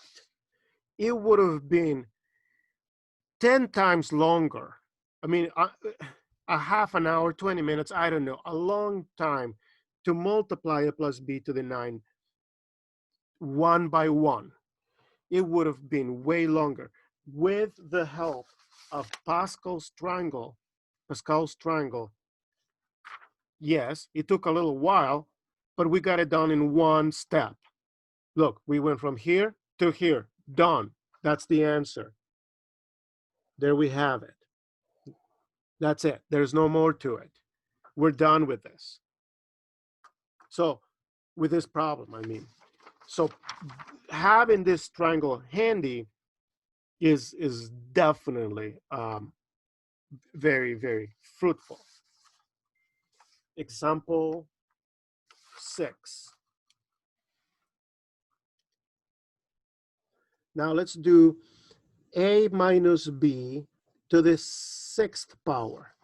it would have been 10 times longer. I mean, a half an hour, 20 minutes, I don't know, a long time to multiply a plus b to the 9 one by one. It would have been way longer. With the help of Pascal's triangle, yes, it took a little while, but we got it done in one step. Look, we went from here to here, done. That's the answer. There we have it. That's it. There's no more to it. We're done with this. So with this problem, I mean, so having this triangle handy is definitely very, very fruitful. Example 6. Now let's do a minus b to the 6th power.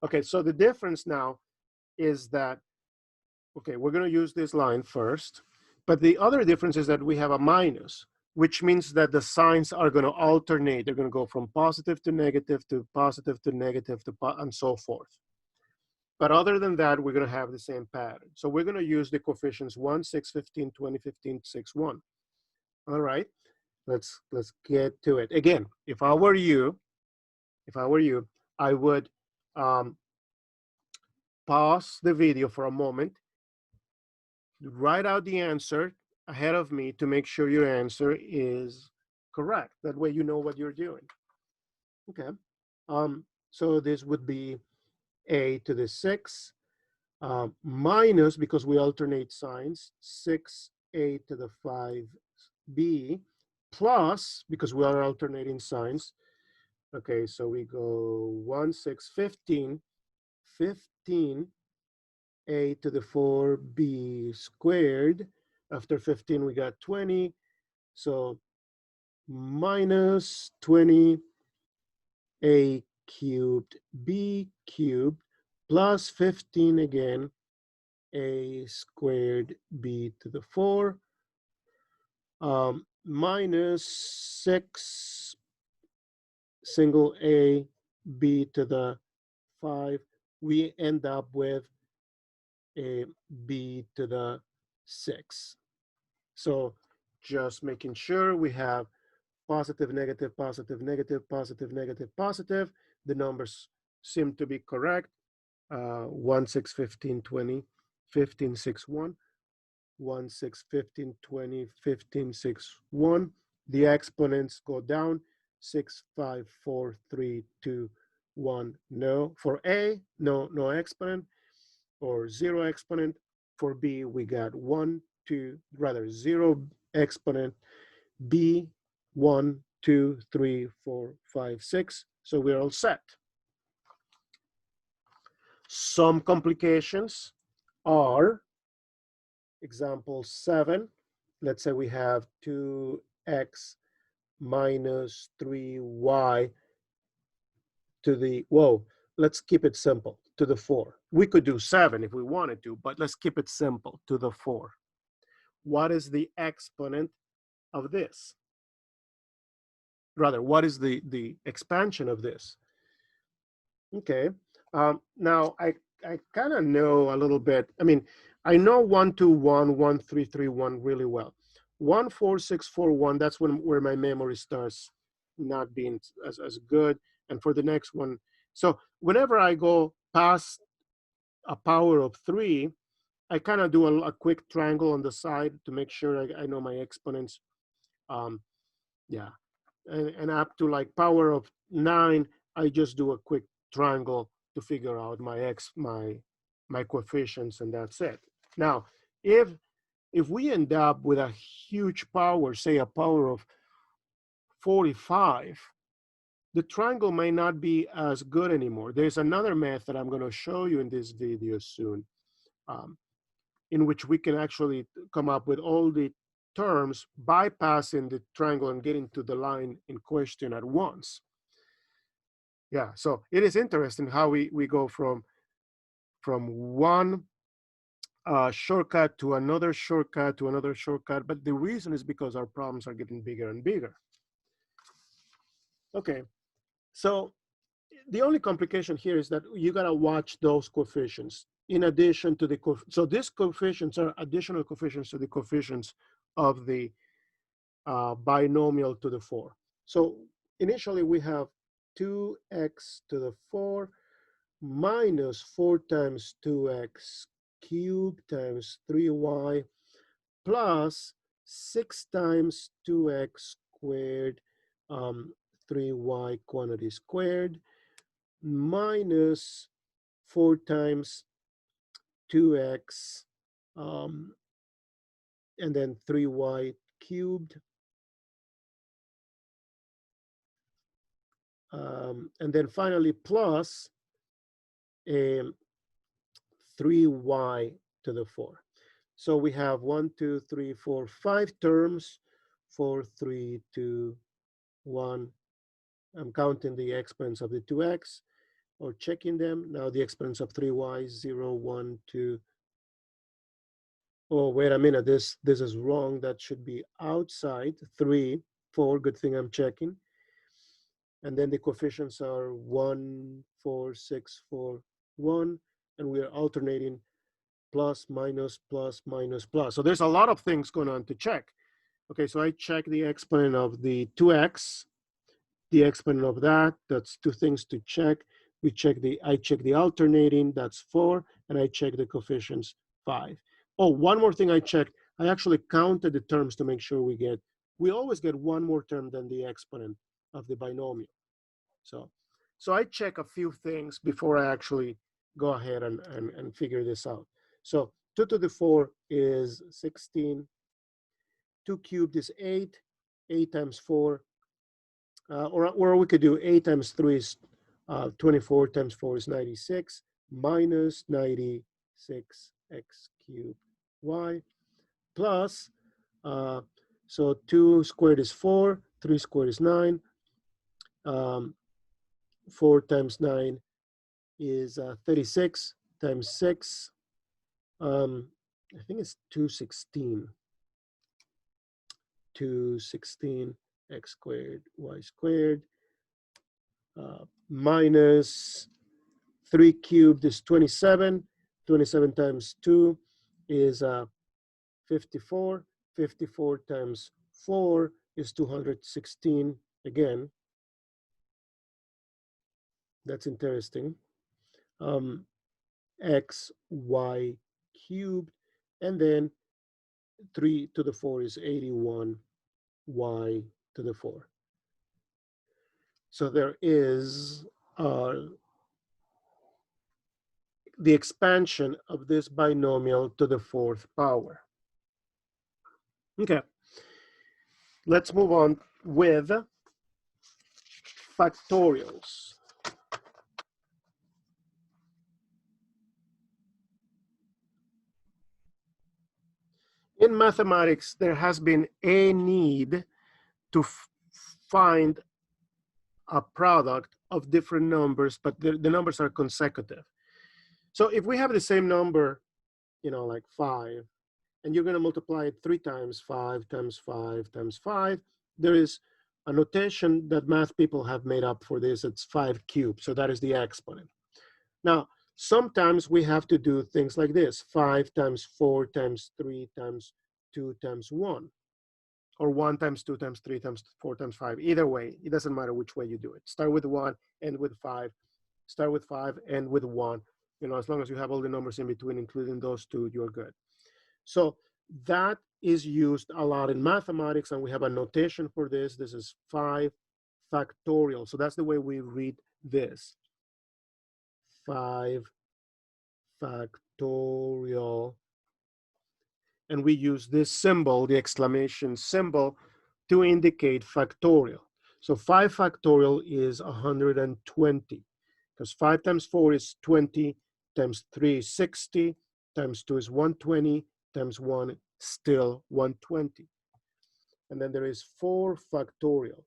Okay, so the difference now is that, okay, we're going to use this line first, but the other difference is that we have a minus, which means that the signs are going to alternate. They're going to go from positive to negative to positive to negative to and so forth. But other than that, we're going to have the same pattern. So we're going to use the coefficients 1, 6, 15, 20, 15, 6, 1. All right, let's get to it. Again, if I were you, I would pause the video for a moment, write out the answer ahead of me to make sure your answer is correct. That way you know what you're doing. Okay. So this would be a to the 6 minus, because we alternate signs, 6a to the 5b plus, because we are alternating signs. Okay, so we go 1, 6, 15, 15 a to the 4b squared. After 15, we got 20. So minus 20 a cubed b cubed plus 15 again a squared b to the 4 minus 6 single a b to the 5. We end up with a b to the 6. So just making sure we have positive, negative, positive, negative, positive, negative, positive. The numbers seem to be correct. 1, 6, 15, 20, 15, 6, 1. 1, 6, 15, 20, 15, 6, 1. The exponents go down. 6, 5, 4, 3, 2, 1. No. For A, no exponent or 0 exponent. For B, we got 1, 2, rather 0 exponent. B, 1, 2, 3, 4, 5, 6. So we're all set. Some complications are example 7. Let's say we have 2x minus 3y to the, whoa, let's keep it simple, to the 4. We could do 7 if we wanted to, but let's keep it simple, to the 4. What is the exponent of this? Rather, what is the expansion of this? Okay. Now, I kind of know a little bit. I mean, I know 1, 2, 1, 1, 3, 3, 1 really well. 1, 4, 6, 4, 1, that's where my memory starts not being as good. And for the next one, so whenever I go past a power of 3, I kind of do a quick triangle on the side to make sure I know my exponents. Yeah, and up to like power of 9, I just do a quick triangle to figure out my coefficients, and that's it. Now, if we end up with a huge power, say a power of 45, the triangle may not be as good anymore. There's another method I'm going to show you in this video soon, in which we can actually come up with all the terms bypassing the triangle and getting to the line in question at once. Yeah, so it is interesting how we go from one shortcut to another shortcut to another shortcut, but the reason is because our problems are getting bigger and bigger. Okay, so the only complication here is that you gotta watch those coefficients in addition to the, so these coefficients are additional coefficients to the coefficients of the binomial to the 4. So initially we have 2x to the 4 minus 4 times 2x cubed times 3y plus 6 times 2x squared, 3y quantity squared, minus 4 times 2x, and then 3y cubed, and then finally plus 3y to the 4. So we have 1, 2, 3, 4, 5 terms. 4, 3, 2, 1. I'm counting the exponents of the 2x or checking them. Now the exponents of 3y, 0, 1, 2. Oh, wait a minute, this is wrong. That should be outside. 3, 4, good thing I'm checking. And then the coefficients are 1, 4, 6, 4, 1. And we are alternating plus, minus, plus, minus, plus. So there's a lot of things going on to check. Okay, so I check the exponent of the 2x, the exponent of that, that's 2 things to check. I check the alternating, that's 4, and I check the coefficients, 5. Oh, one more thing I checked, I actually counted the terms to make sure we always get one more term than the exponent of the binomial. So I check a few things before I actually go ahead and figure this out. So 2 to the 4 is 16, 2 cubed is 8, 8 times 4, or we could do 8 times 3 is 24 times 4 is 96 minus 96 x cubed y plus, so 2 squared is 4, 3 squared is 9, 4 times 9 is 36 times 6. I think it's 216. 216 x squared y squared minus 3 cubed is 27. 27 times 2 is 54. 54 times 4 is 216 again. That's interesting. X, y cubed, and then 3 to the 4 is 81 y to the 4. So there is the expansion of this binomial to the 4th power. Okay, let's move on with factorials. In mathematics, there has been a need to find a product of different numbers, but the numbers are consecutive. So if we have the same number, like 5, and you're going to multiply it 3 times 5 times 5 times 5, there is a notation that math people have made up for this. It's 5 cubed, so that is the exponent. Now, sometimes we have to do things like this: 5 times 4 times 3 times 2 times 1, or 1 times 2 times 3 times 4 times 5. Either way, it doesn't matter which way you do it. Start with 1, end with 5. Start with 5, end with 1. As long as you have all the numbers in between, including those two, you're good. So that is used a lot in mathematics, and we have a notation for this. This is 5 factorial. So that's the way we read this. 5 factorial. And we use this symbol, the exclamation symbol, to indicate factorial. So 5 factorial is 120, because 5 times 4 is 20, times 3 is 60, times 2 is 120, times 1 still 120. And then there is 4 factorial.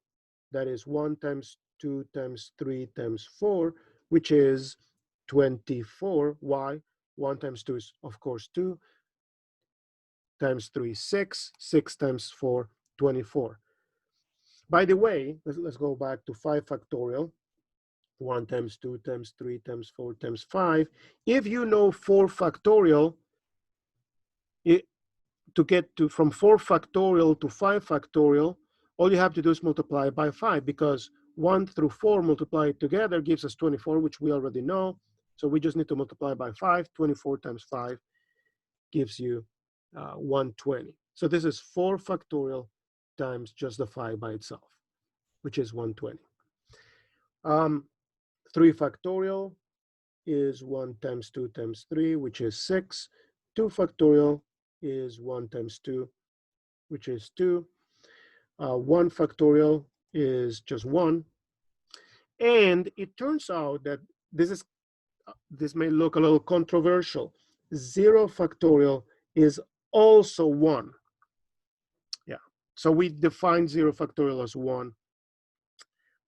That is 1 times 2 times 3 times 4, which is 24. Why? 1 times 2 is, of course, 2. Times 3, 6. 6 times 4, 24. By the way, let's go back to 5 factorial. 1 times 2 times 3 times 4 times 5. If you know 4 factorial, to get from 4 factorial to 5 factorial, all you have to do is multiply by 5, because 1 through 4 multiplied together gives us 24, which we already know. So we just need to multiply by 5. 24 times 5 gives you 120. So this is 4 factorial times just the 5 by itself, which is 120. 3 factorial is 1 times 2 times 3, which is 6. 2 factorial is 1 times 2, which is 2. 1 factorial is just 1. And it turns out that this may look a little controversial. 0 factorial is also 1. Yeah, so we define 0 factorial as 1.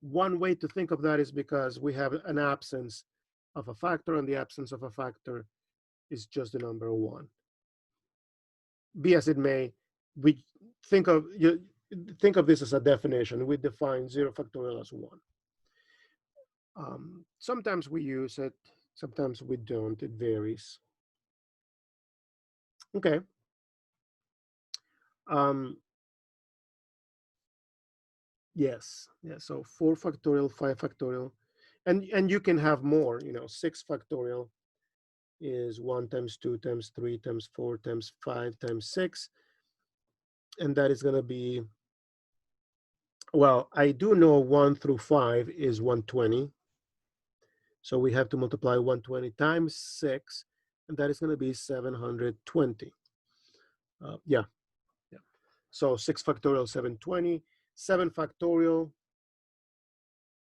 One way to think of that is because we have an absence of a factor, and the absence of a factor is just the number 1. Be as it may, we think of this as a definition. We define 0 factorial as 1. Sometimes we use it, sometimes we don't. It varies. Okay. Yes. So 4 factorial, 5 factorial, and you can have more. 6 factorial is 1 times 2 times 3 times 4 times 5 times 6, and that is going to be, well, I do know 1 through 5 is 120. So we have to multiply 120 times 6, and that is going to be 720. Yeah. So 6 factorial, 720. 7 factorial,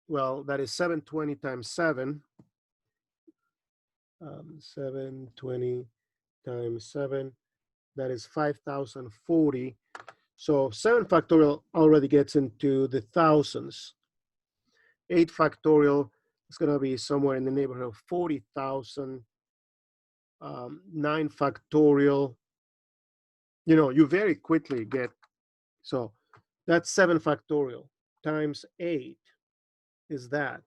well, that is 720 times 7. 720 times 7, that is 5,040. So 7 factorial already gets into the thousands. 8 factorial is going to be somewhere in the neighborhood of 40,000. 9 factorial, you know, you very quickly get, so that's 7 factorial times 8 is that,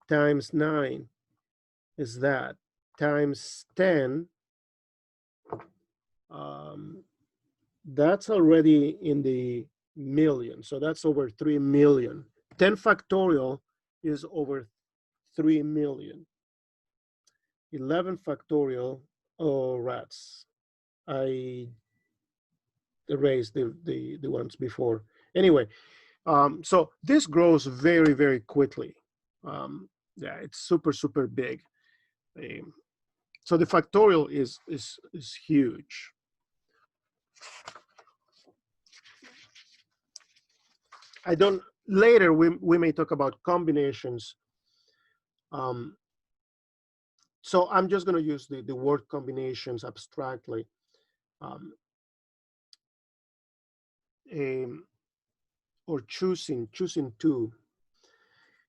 times 9 is that, times 10, that's already in the million. So that's over 3 million. 10 factorial is over 3 million. 11 factorial, oh rats, I erased the ones before. Anyway, so this grows very, very quickly. Yeah, it's super, super big. So the factorial is huge. I don't, later we may talk about combinations. So I'm just going to use the word combinations abstractly. Or choosing two.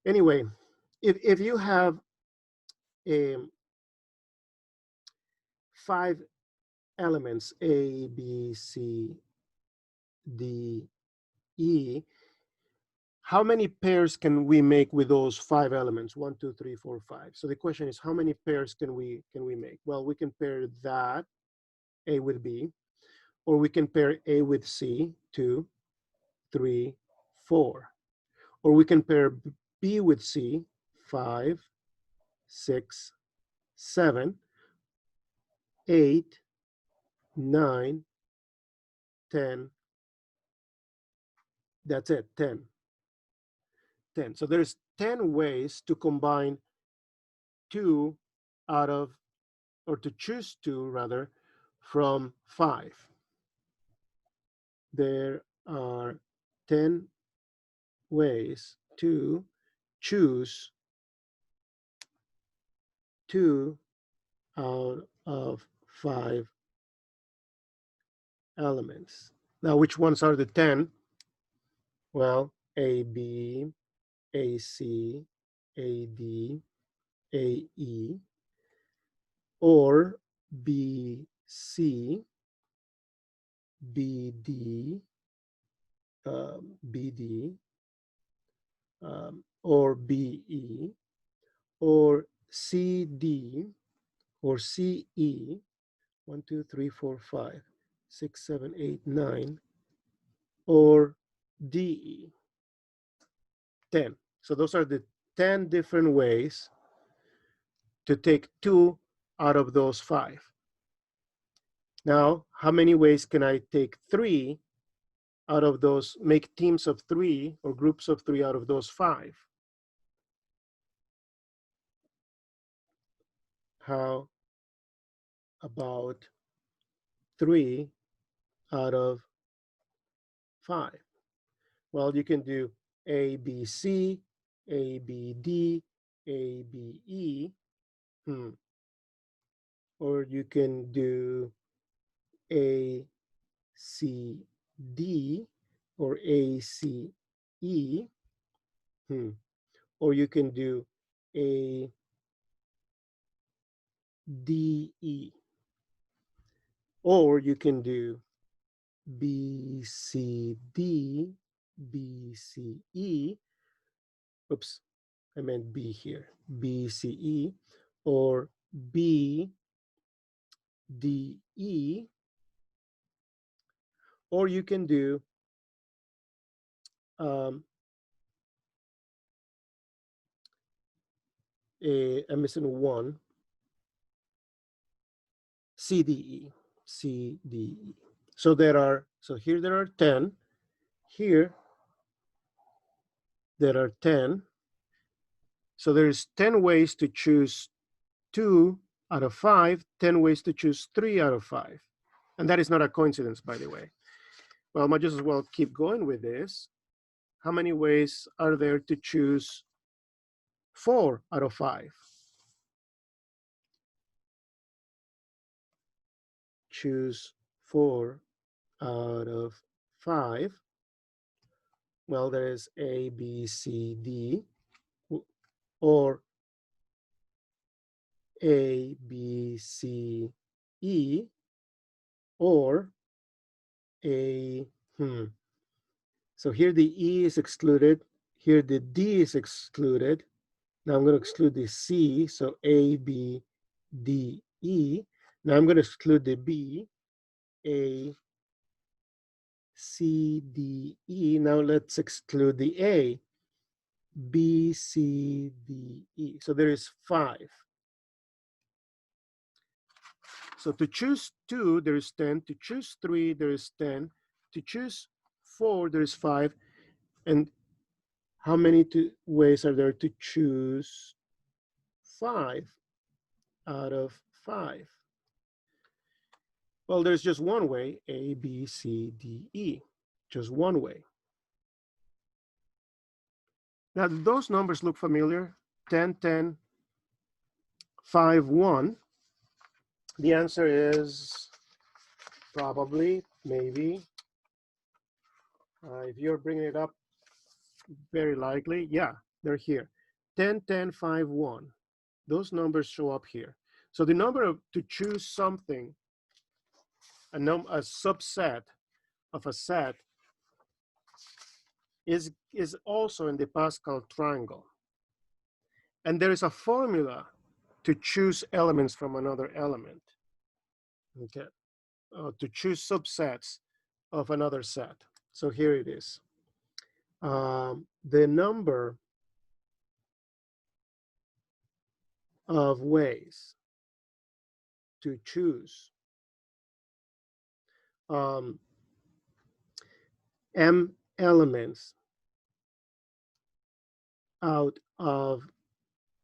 Anyway, if you have 5 elements, A, B, C, D, E, how many pairs can we make with those 5 elements? 1, 2, 3, 4, 5. So the question is, how many pairs can we make? Well, we can pair that, A with B, or we can pair A with C, 2, 3, 4. Or we can pair B with C, 5, 6, 7, 8, 9, 10. That's it, 10. 10. So there's 10 ways to combine 2 out of, or to choose 2 rather, from 5. There are 10 ways to choose 2 out of 5 elements. Now, which ones are the 10? Well, AB, AC, AD, AE, or BC, BD, BD, or BE, or CD, or CE, 1, 2, 3, 4, 5, 6, 7, 8, 9, or DE, 10. So those are the 10 different ways to take 2 out of those 5. Now, how many ways can I take 3 out of those, make teams of 3 or groups of 3 out of those 5? How about 3 out of 5? Well, you can do A, B, C, A, B, D, A, B, E. Or you can do A, C, D, or A, C, E. Or you can do A, D, E. Or you can do B, C, D, B, C, E. Oops, I meant B here. B, C, E, or B, D, E. Or you can do I'm missing one. CDE, CDE. So here there are 10. Here there are 10. So there's 10 ways to choose 2 out of 5, 10 ways to choose 3 out of 5. And that is not a coincidence, by the way. Well, I might just as well keep going with this. How many ways are there to choose 4 out of 5? Choose 4 out of 5. Well, there is A, B, C, D, or A, B, C, E, or A, So here the E is excluded. Here the D is excluded. Now I'm going to exclude the C, so A, B, D, E. Now I'm going to exclude the B, A, C, D, E. Now let's exclude the A, B, C, D, E. So there is 5. So to choose 2, there is 10. To choose 3, there is 10. To choose 4, there is 5. And how many ways are there to choose 5 out of 5? Well, there's just one way, A, B, C, D, E. Just one way. Now, do those numbers look familiar? 10, 10, 5, 1. The answer is probably, maybe. If you're bringing it up, very likely. Yeah, they're here. 10, 10, 5, 1. Those numbers show up here. So the number to choose something, a subset of a set, is also in the Pascal triangle. And there is a formula to choose elements from another element. Okay, to choose subsets of another set. So here it is. The number of ways to choose m elements out of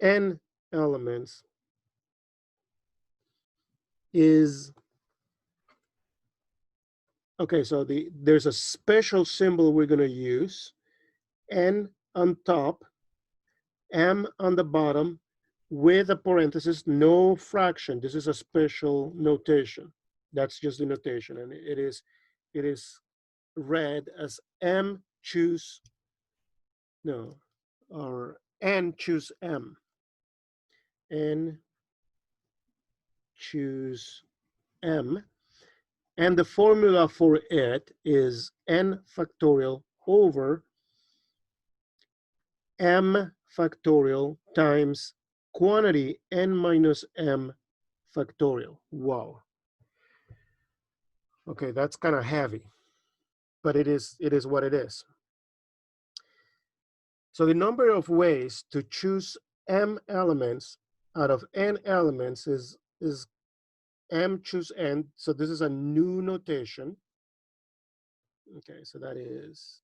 n elements is, okay, so there's a special symbol we're going to use, n on top, m on the bottom, with a parenthesis, no fraction. This is a special notation. That's just the notation, and it is read as m choose, no, or n choose m. N choose m. And the formula for it is n factorial over m factorial times quantity n minus m factorial. Wow. Okay, that's kind of heavy, but it is what it is. So the number of ways to choose m elements out of n elements is m choose n. So this is a new notation. Okay, so that is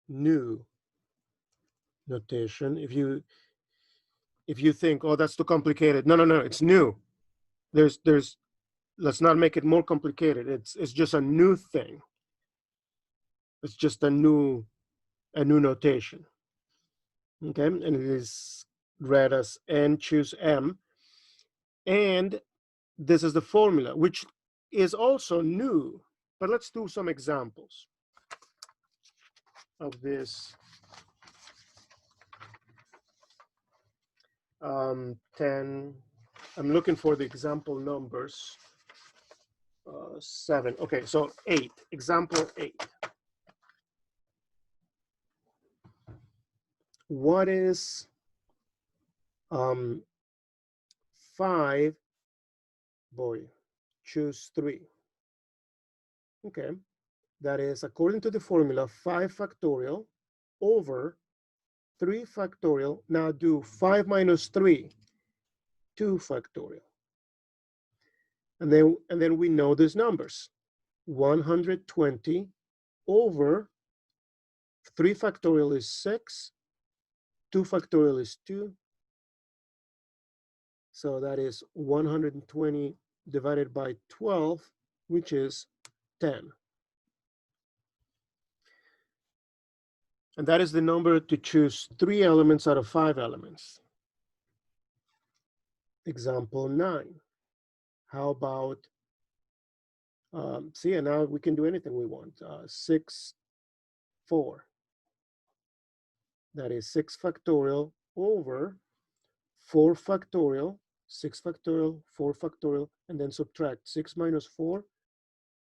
new notation. If you think, oh, that's too complicated. No, it's new. There's let's not make it more complicated. It's just a new thing. It's just a new notation. Okay, and it is read as n choose m. And this is the formula, which is also new. But let's do some examples of this. 10, I'm looking for the example numbers. 7, okay, so 8, example 8. What is 5, boy, choose 3. Okay, that is according to the formula 5 factorial over 3 factorial. Now do 5 minus 3, 2 factorial. And then we know these numbers. 120 over 3 factorial is 6, 2 factorial is 2. So that is 120 divided by 12, which is 10. And that is the number to choose 3 elements out of 5 elements. Example 9. How about, see, and now we can do anything we want. 6, 4. That is 6 factorial over 4 factorial, 6 factorial, 4 factorial, and then subtract 6 minus 4,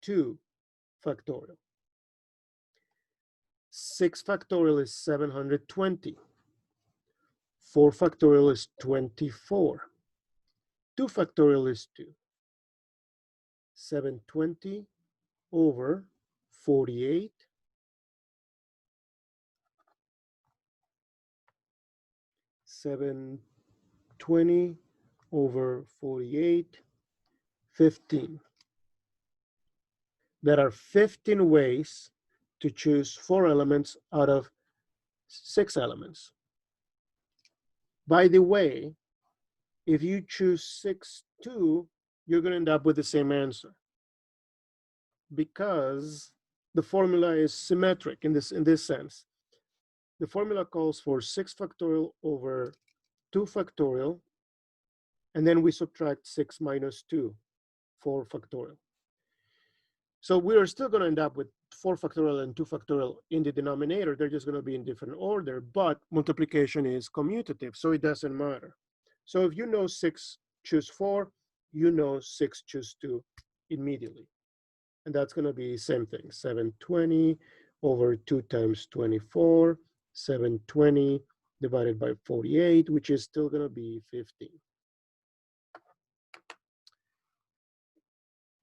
2 factorial. 6 factorial is 720. 4 factorial is 24. 2 factorial is 2. 720 over 48. 720 over 48, 15. There are 15 ways to choose 4 elements out of 6 elements. By the way, if you choose 6, 2, you're going to end up with the same answer because the formula is symmetric in this sense. The formula calls for 6 factorial over 2 factorial, and then we subtract 6 minus 2, 4 factorial. So we're still going to end up with 4 factorial and 2 factorial in the denominator. They're just going to be in different order, but multiplication is commutative, so it doesn't matter. So if you know 6, choose 4, you know 6, choose 2 immediately. And that's going to be same thing, 720 over 2 times 24, 720 divided by 48, which is still going to be 15.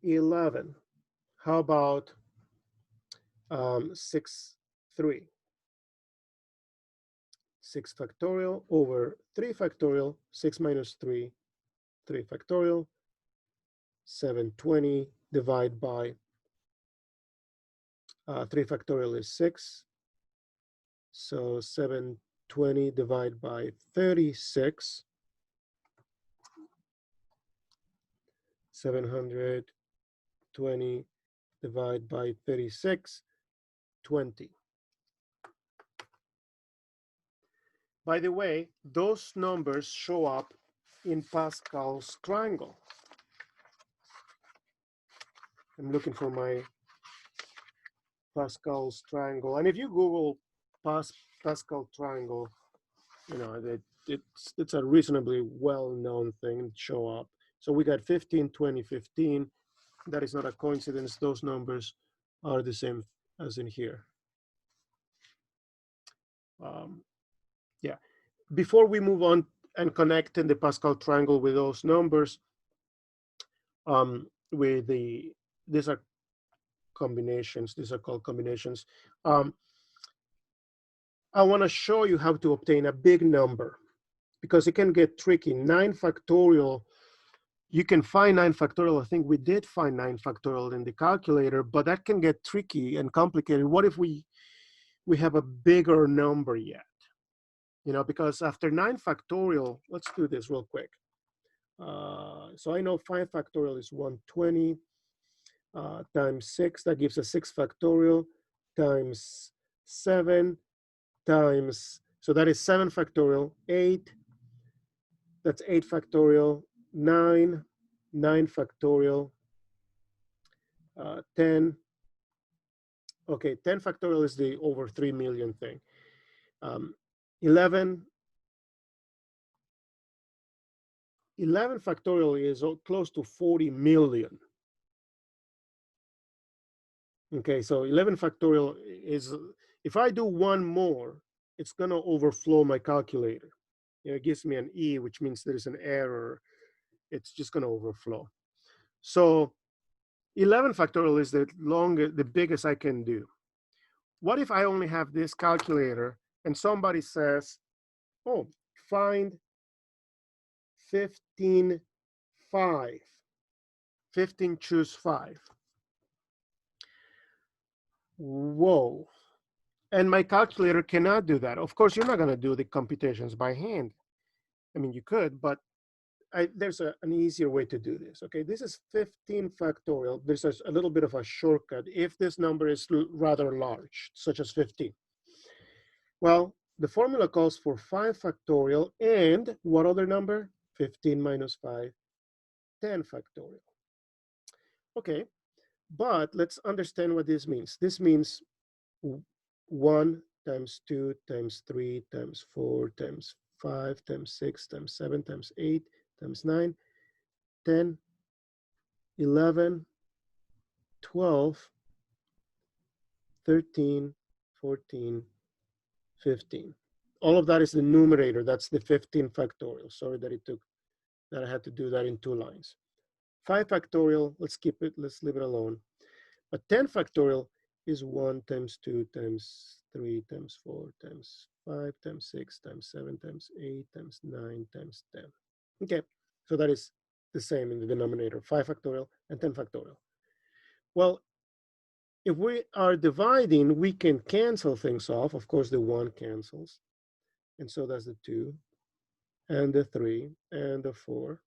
11. How about 6, 3? 6 factorial over 3 factorial, 6 minus 3, 3 factorial, 720 divided by 3 factorial is 6. So 720 divided by 36, 720 divided by 36, 20. By the way, those numbers show up in Pascal's triangle. I'm looking for my Pascal's triangle. And if you Google Pascal triangle, you know, it's a reasonably well-known thing to show up. So we got 15, 20, 15. That is not a coincidence. Those numbers are the same as in here. Yeah. Before we move on and connecting the Pascal triangle with those numbers, these are combinations. These are called combinations. I want to show you how to obtain a big number because it can get tricky. 9 factorial, you can find 9 factorial. I think we did find 9 factorial in the calculator, but that can get tricky and complicated. What if we have a bigger number yet? You know, because after 9 factorial, let's do this real quick. So I know 5 factorial is 120 times 6. That gives us 6 factorial times 7 times, so that is 7 factorial, 8. That's 8 factorial, 9, 9 factorial, 10. Okay, 10 factorial is the over 3 million thing. 11 factorial is close to 40 million. Okay, so 11 factorial is, if I do one more, it's going to overflow my calculator. You know, it gives me an E, which means there's an error. It's just going to overflow. So 11 factorial is the biggest I can do. What if I only have this calculator and somebody says, oh, find 15, 5. 15, choose 5. Whoa. And my calculator cannot do that. Of course, you're not going to do the computations by hand. I mean, you could, but there's an easier way to do this. Okay, this is 15 factorial. There's a little bit of a shortcut if this number is rather large, such as 15. Well, the formula calls for 5 factorial and what other number? 15 minus 5, 10 factorial. Okay, but let's understand what this means. This means 1 times 2 times 3 times 4 times 5 times 6 times 7 times 8 times 9, 10, 11, 12, 13, 14, 15. All of that is the numerator. That's the 15 factorial. Sorry that I had to do that in 2 lines. 5 factorial, let's keep it, let's leave it alone. But 10 factorial is 1 times 2 times 3 times 4 times 5 times 6 times 7 times 8 times 9 times 10. Okay, so that is the same in the denominator, 5 factorial and 10 factorial. Well, if we are dividing, we can cancel things off. Of course, the 1 cancels. And so does the 2 and the 3 and the 4.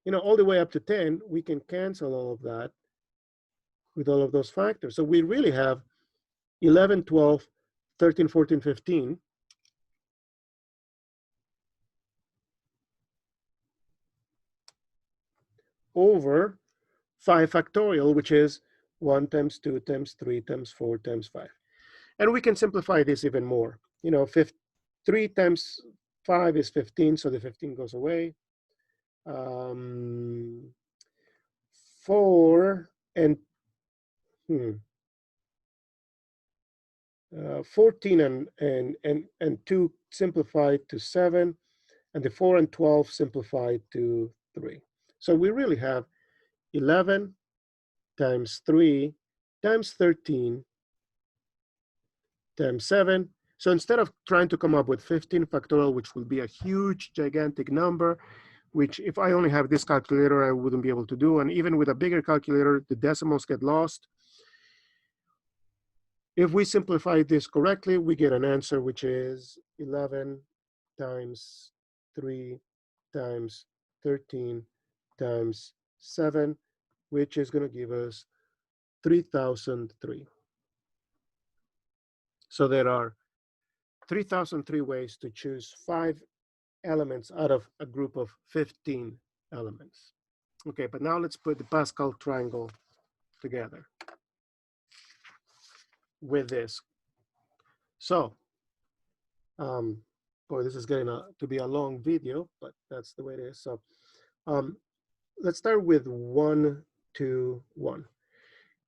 You know, all the way up to 10, we can cancel all of that with all of those factors. So we really have 11, 12, 13, 14, 15. Over 5 factorial, which is 1 times 2 times 3 times 4 times 5. And we can simplify this even more. You know, 3 times 5 is 15, so the 15 goes away. 4 and 14 and 2 simplified to 7, and the 4 and 12 simplified to 3. So we really have 11 times 3 times 13 times 7. So instead of trying to come up with 15 factorial, which will be a huge, gigantic number, which if I only have this calculator, I wouldn't be able to do. And even with a bigger calculator, the decimals get lost. If we simplify this correctly, we get an answer which is 11 times 3 times 13 times 7, which is going to give us 3003. So there are 3003 ways to choose 5 elements out of a group of 15 elements. Okay, but now let's put the Pascal triangle together with this. So, boy, this is getting to be a long video, but that's the way it is. So let's start with 1, 2, 1.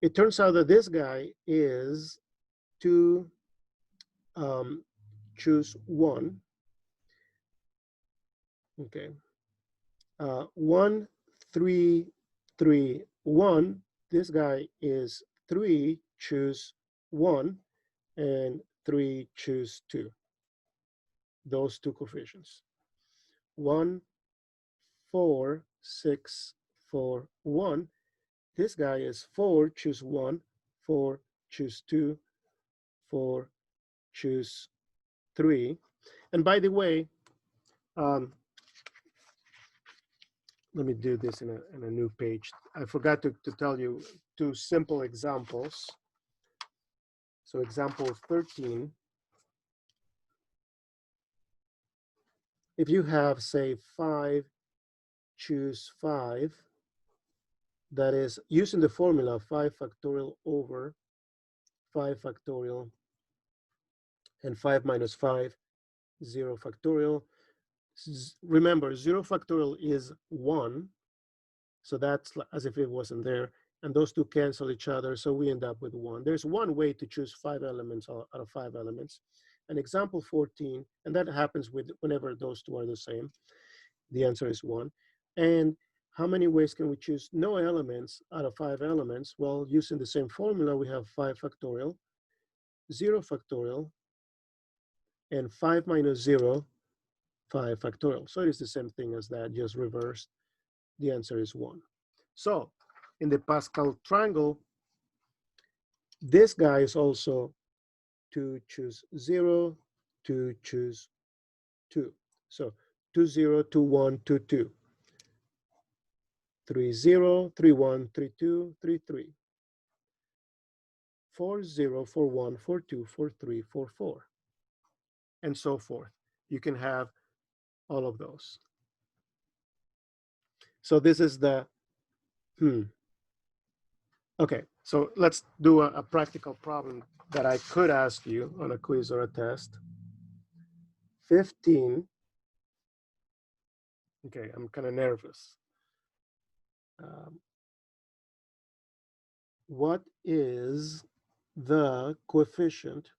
It turns out that this guy is to choose 1. Okay. 1, 3, 3, 1. This guy is 3, choose 1, and 3, choose 2. Those two coefficients. 1, 4, 6, 4, 1. This guy is 4, choose 1, 4, choose 2, 4, choose 3. And by the way, let me do this in a new page. I forgot to tell you 2 simple examples. So example 13, if you have, say, 5, choose 5, that is using the formula 5 factorial over 5 factorial and 5 minus 5, 0 factorial. Remember, 0 factorial is 1, so that's as if it wasn't there. And those two cancel each other, so we end up with 1. There's one way to choose 5 elements out of 5 elements. And example 14, and that happens with whenever those two are the same. The answer is 1. And how many ways can we choose no elements out of 5 elements? Well, using the same formula, we have 5 factorial, 0 factorial, and 5 minus 0, 5 factorial. So it is the same thing as that, just reversed. The answer is 1. So in the Pascal triangle, this guy is also to choose 0, to choose 2. So 2, 0, 2, 1, 2, 2. 3, 0, 3, 1, 3, 2, 3, 3. 4, 0, 4, 1, 4, 2, 4, 3, 4, 4. and so forth. You can have all of those. So this is the, okay, so let's do a practical problem that I could ask you on a quiz or a test. 15, okay, I'm kind of nervous. What is the coefficient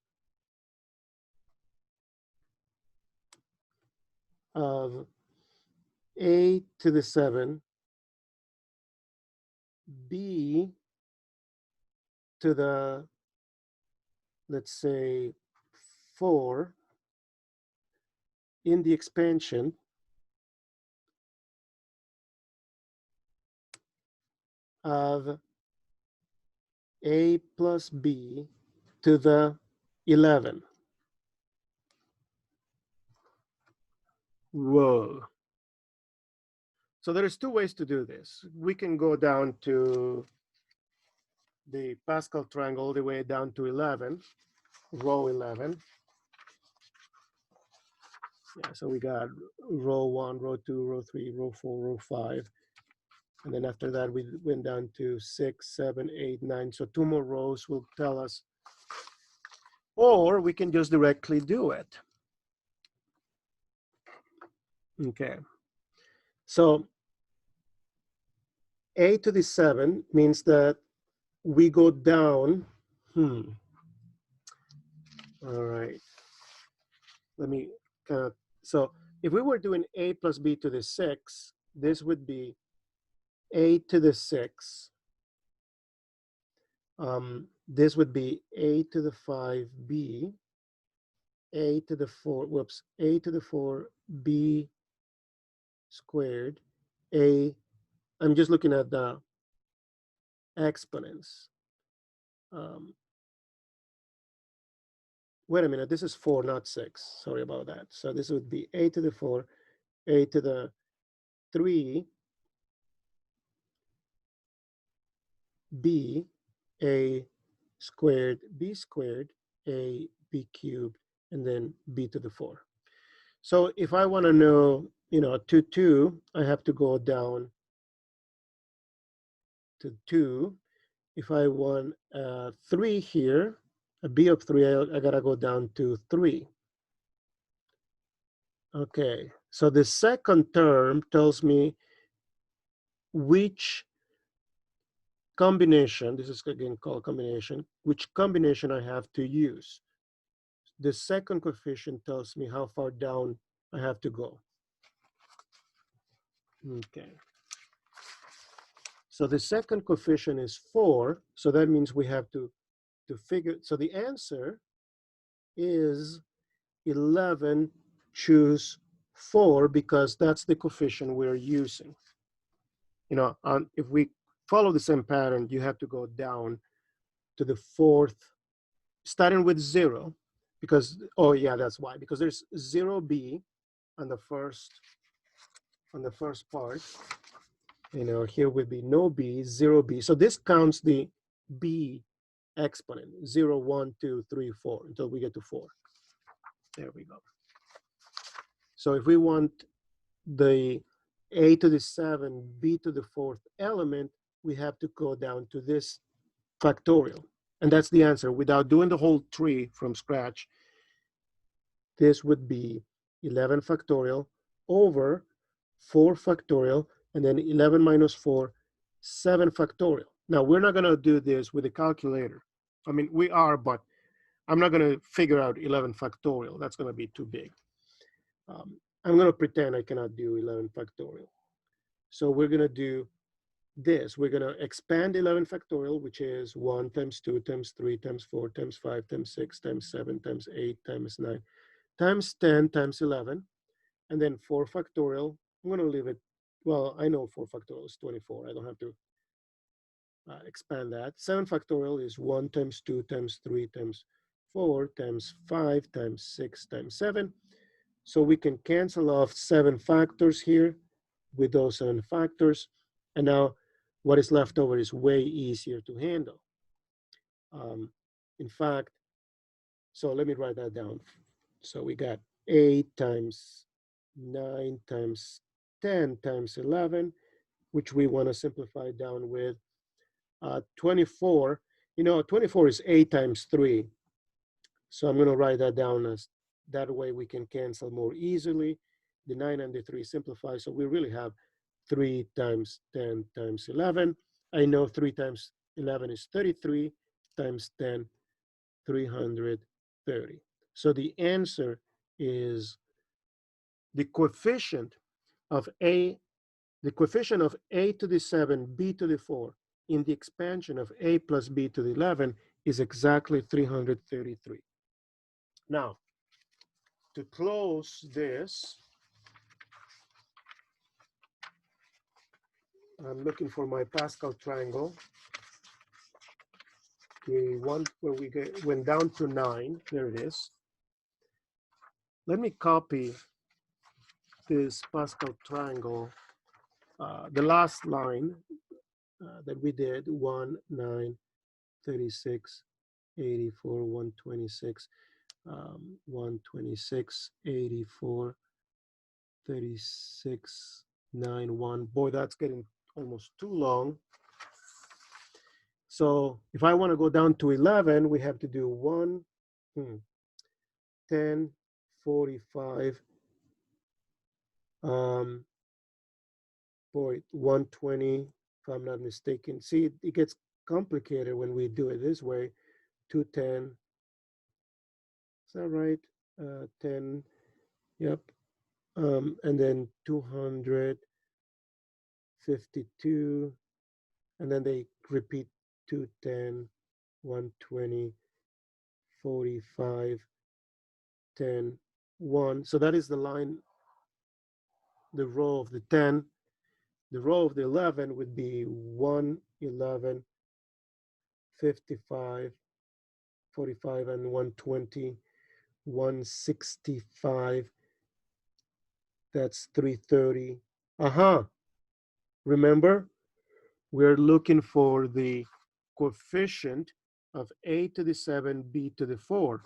of a to the 7, b to the, let's say, 4 in the expansion of a plus b to the 11? Whoa. So there's two ways to do this. We can go down to the Pascal triangle all the way down to 11, row 11. Yeah, so we got row 1, row 2, row 3, row 4, row 5. And then after that, we went down to 6, 7, 8, 9. So 2 more rows will tell us. Or we can just directly do it. Okay. So a to the 7 means that we go down. All right. Let me kind of, so if we were doing a plus b to the 6, this would be a to the 6. This would be a to the 5b, a to the 4, whoops, a to the 4, b squared, I'm just looking at the exponents. Wait a minute, this is 4, not 6. Sorry about that. So this would be a to the 4, a to the 3, b, a squared, b squared, a, b cubed, and then b to the 4. So if I want to know, 2, 2, I have to go down to 2. If I want 3 here, a b of 3, I got to go down to 3. Okay, so the second term tells me which combination, this is again called combination, which combination I have to use. The second coefficient tells me how far down I have to go. Okay. So the second coefficient is 4, so that means we have to figure, so the answer is 11, choose 4, because that's the coefficient we're using. If we follow the same pattern, you have to go down to the 4th, starting with 0, because, oh yeah, that's why, because there's 0b on the first part. Here would be no b, 0b. So this counts the b exponent, 0, 1, 2, 3, 4, until we get to 4. There we go. So if we want the a to the 7, b to the 4th element, we have to go down to this factorial. And that's the answer. Without doing the whole tree from scratch, this would be 11 factorial over 4 factorial, and then 11 minus 4, 7 factorial. Now, we're not going to do this with a calculator. I mean, we are, but I'm not going to figure out 11 factorial. That's going to be too big. I'm going to pretend I cannot do 11 factorial. So we're going to do this. We're going to expand 11 factorial, which is 1 times 2 times 3 times 4 times 5 times 6 times 7 times 8 times 9 times 10 times 11. And then 4 factorial, I'm going to leave it, well, I know 4 factorial is 24. I don't have to expand that. 7 factorial is 1 times 2 times 3 times 4 times 5 times 6 times 7. So we can cancel off 7 factors here with those 7 factors. And now what is left over is way easier to handle. In fact, so let me write that down. So we got 8 times 9 times 10 times 11, which we want to simplify down with 24. You know, 24 is 8 times 3. So I'm going to write that down as that way we can cancel more easily. The 9 and the 3 simplify. So we really have 3 times 10 times 11. I know 3 times 11 is 33 times 10, 330. So the answer is the coefficient of the coefficient of a to the 7, b to the 4 in the expansion of a plus b to the 11 is exactly 333. Now, to close this, I'm looking for my Pascal triangle. The one where we went down to 9, there it is. Let me copy this Pascal triangle, the last line that we did, 1, 9, 36, 84, 126, 126, 84, 36, 9, 1. Boy, that's getting almost too long. So if I want to go down to 11, we have to do 1, 10, 45, boy, 120, if I'm not mistaken. See, it gets complicated when we do it this way. 210, is that right? 10, yep. And then 252, and then they repeat 210, 120, 45, 10, 1. So that is the line, the row of the 10. The row of the 11 would be 1, 11, 55, 45, and 120, 165. That's 330. Remember, we're looking for the coefficient of a to the 7, b to the 4.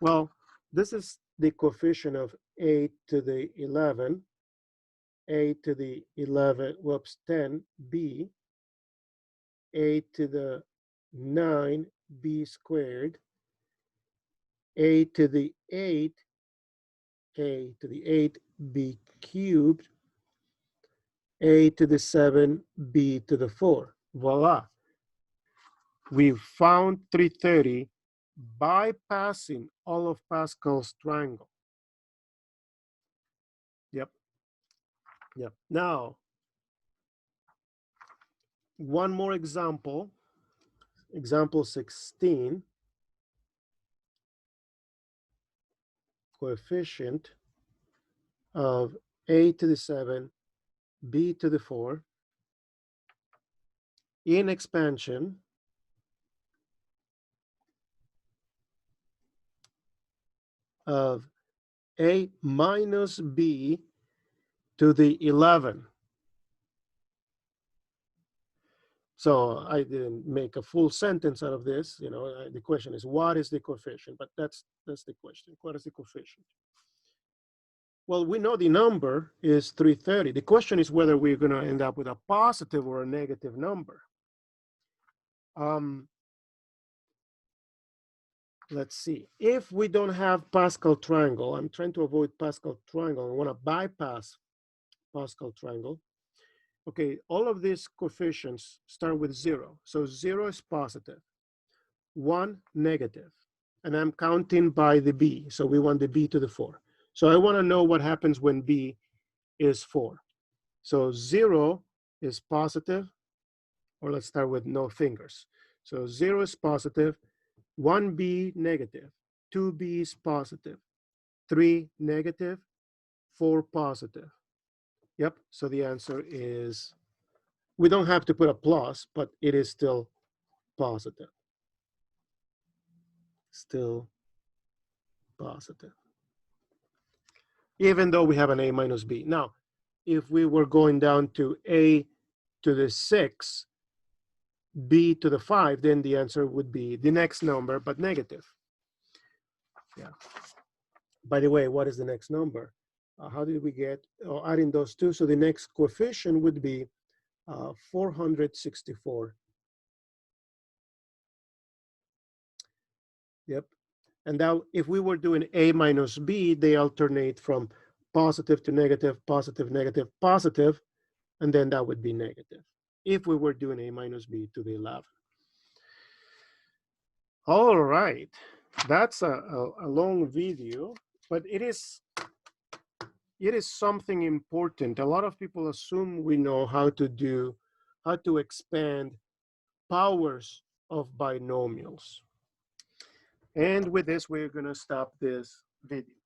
Well, this is the coefficient of a to the 11, a to the 11, whoops, 10, b, a to the 9, b squared, a to the 8, a to the 8, b cubed, a to the 7, b to the 4. Voila. We found 330 bypassing all of Pascal's triangle. Yep. Yep. Now, one more example. Example 16. Coefficient of a to the 7, b to the 4 in expansion of a minus b to the 11. So I didn't make a full sentence out of this. You know, the question is, what is the coefficient? But that's the question. What is the coefficient? Well, we know the number is 330. The question is whether we're going to end up with a positive or a negative number. Let's see. If we don't have Pascal triangle, I'm trying to avoid Pascal triangle. I want to bypass Pascal triangle. Okay, all of these coefficients start with 0. So 0 is positive, 1 negative, and I'm counting by the b. So we want the b to the 4. So I want to know what happens when b is 4. So 0 is positive, or let's start with no fingers. So 0 is positive, 1b negative, 2b is positive, 3 negative, 4 positive. Yep, so the answer is, we don't have to put a plus, but it is still positive. Still positive. Even though we have an a minus b. Now, if we were going down to a to the 6, b to the 5, then the answer would be the next number, but negative. Yeah. By the way, what is the next number? How did we get, adding those two? So the next coefficient would be 464. Yep. And now if we were doing A minus B, they alternate from positive to negative, positive, negative, positive, and then that would be negative if we were doing A minus B to the 11. All right, that's a long video, but it is something important. A lot of people assume we know how to expand powers of binomials. And with this, we're going to stop this video.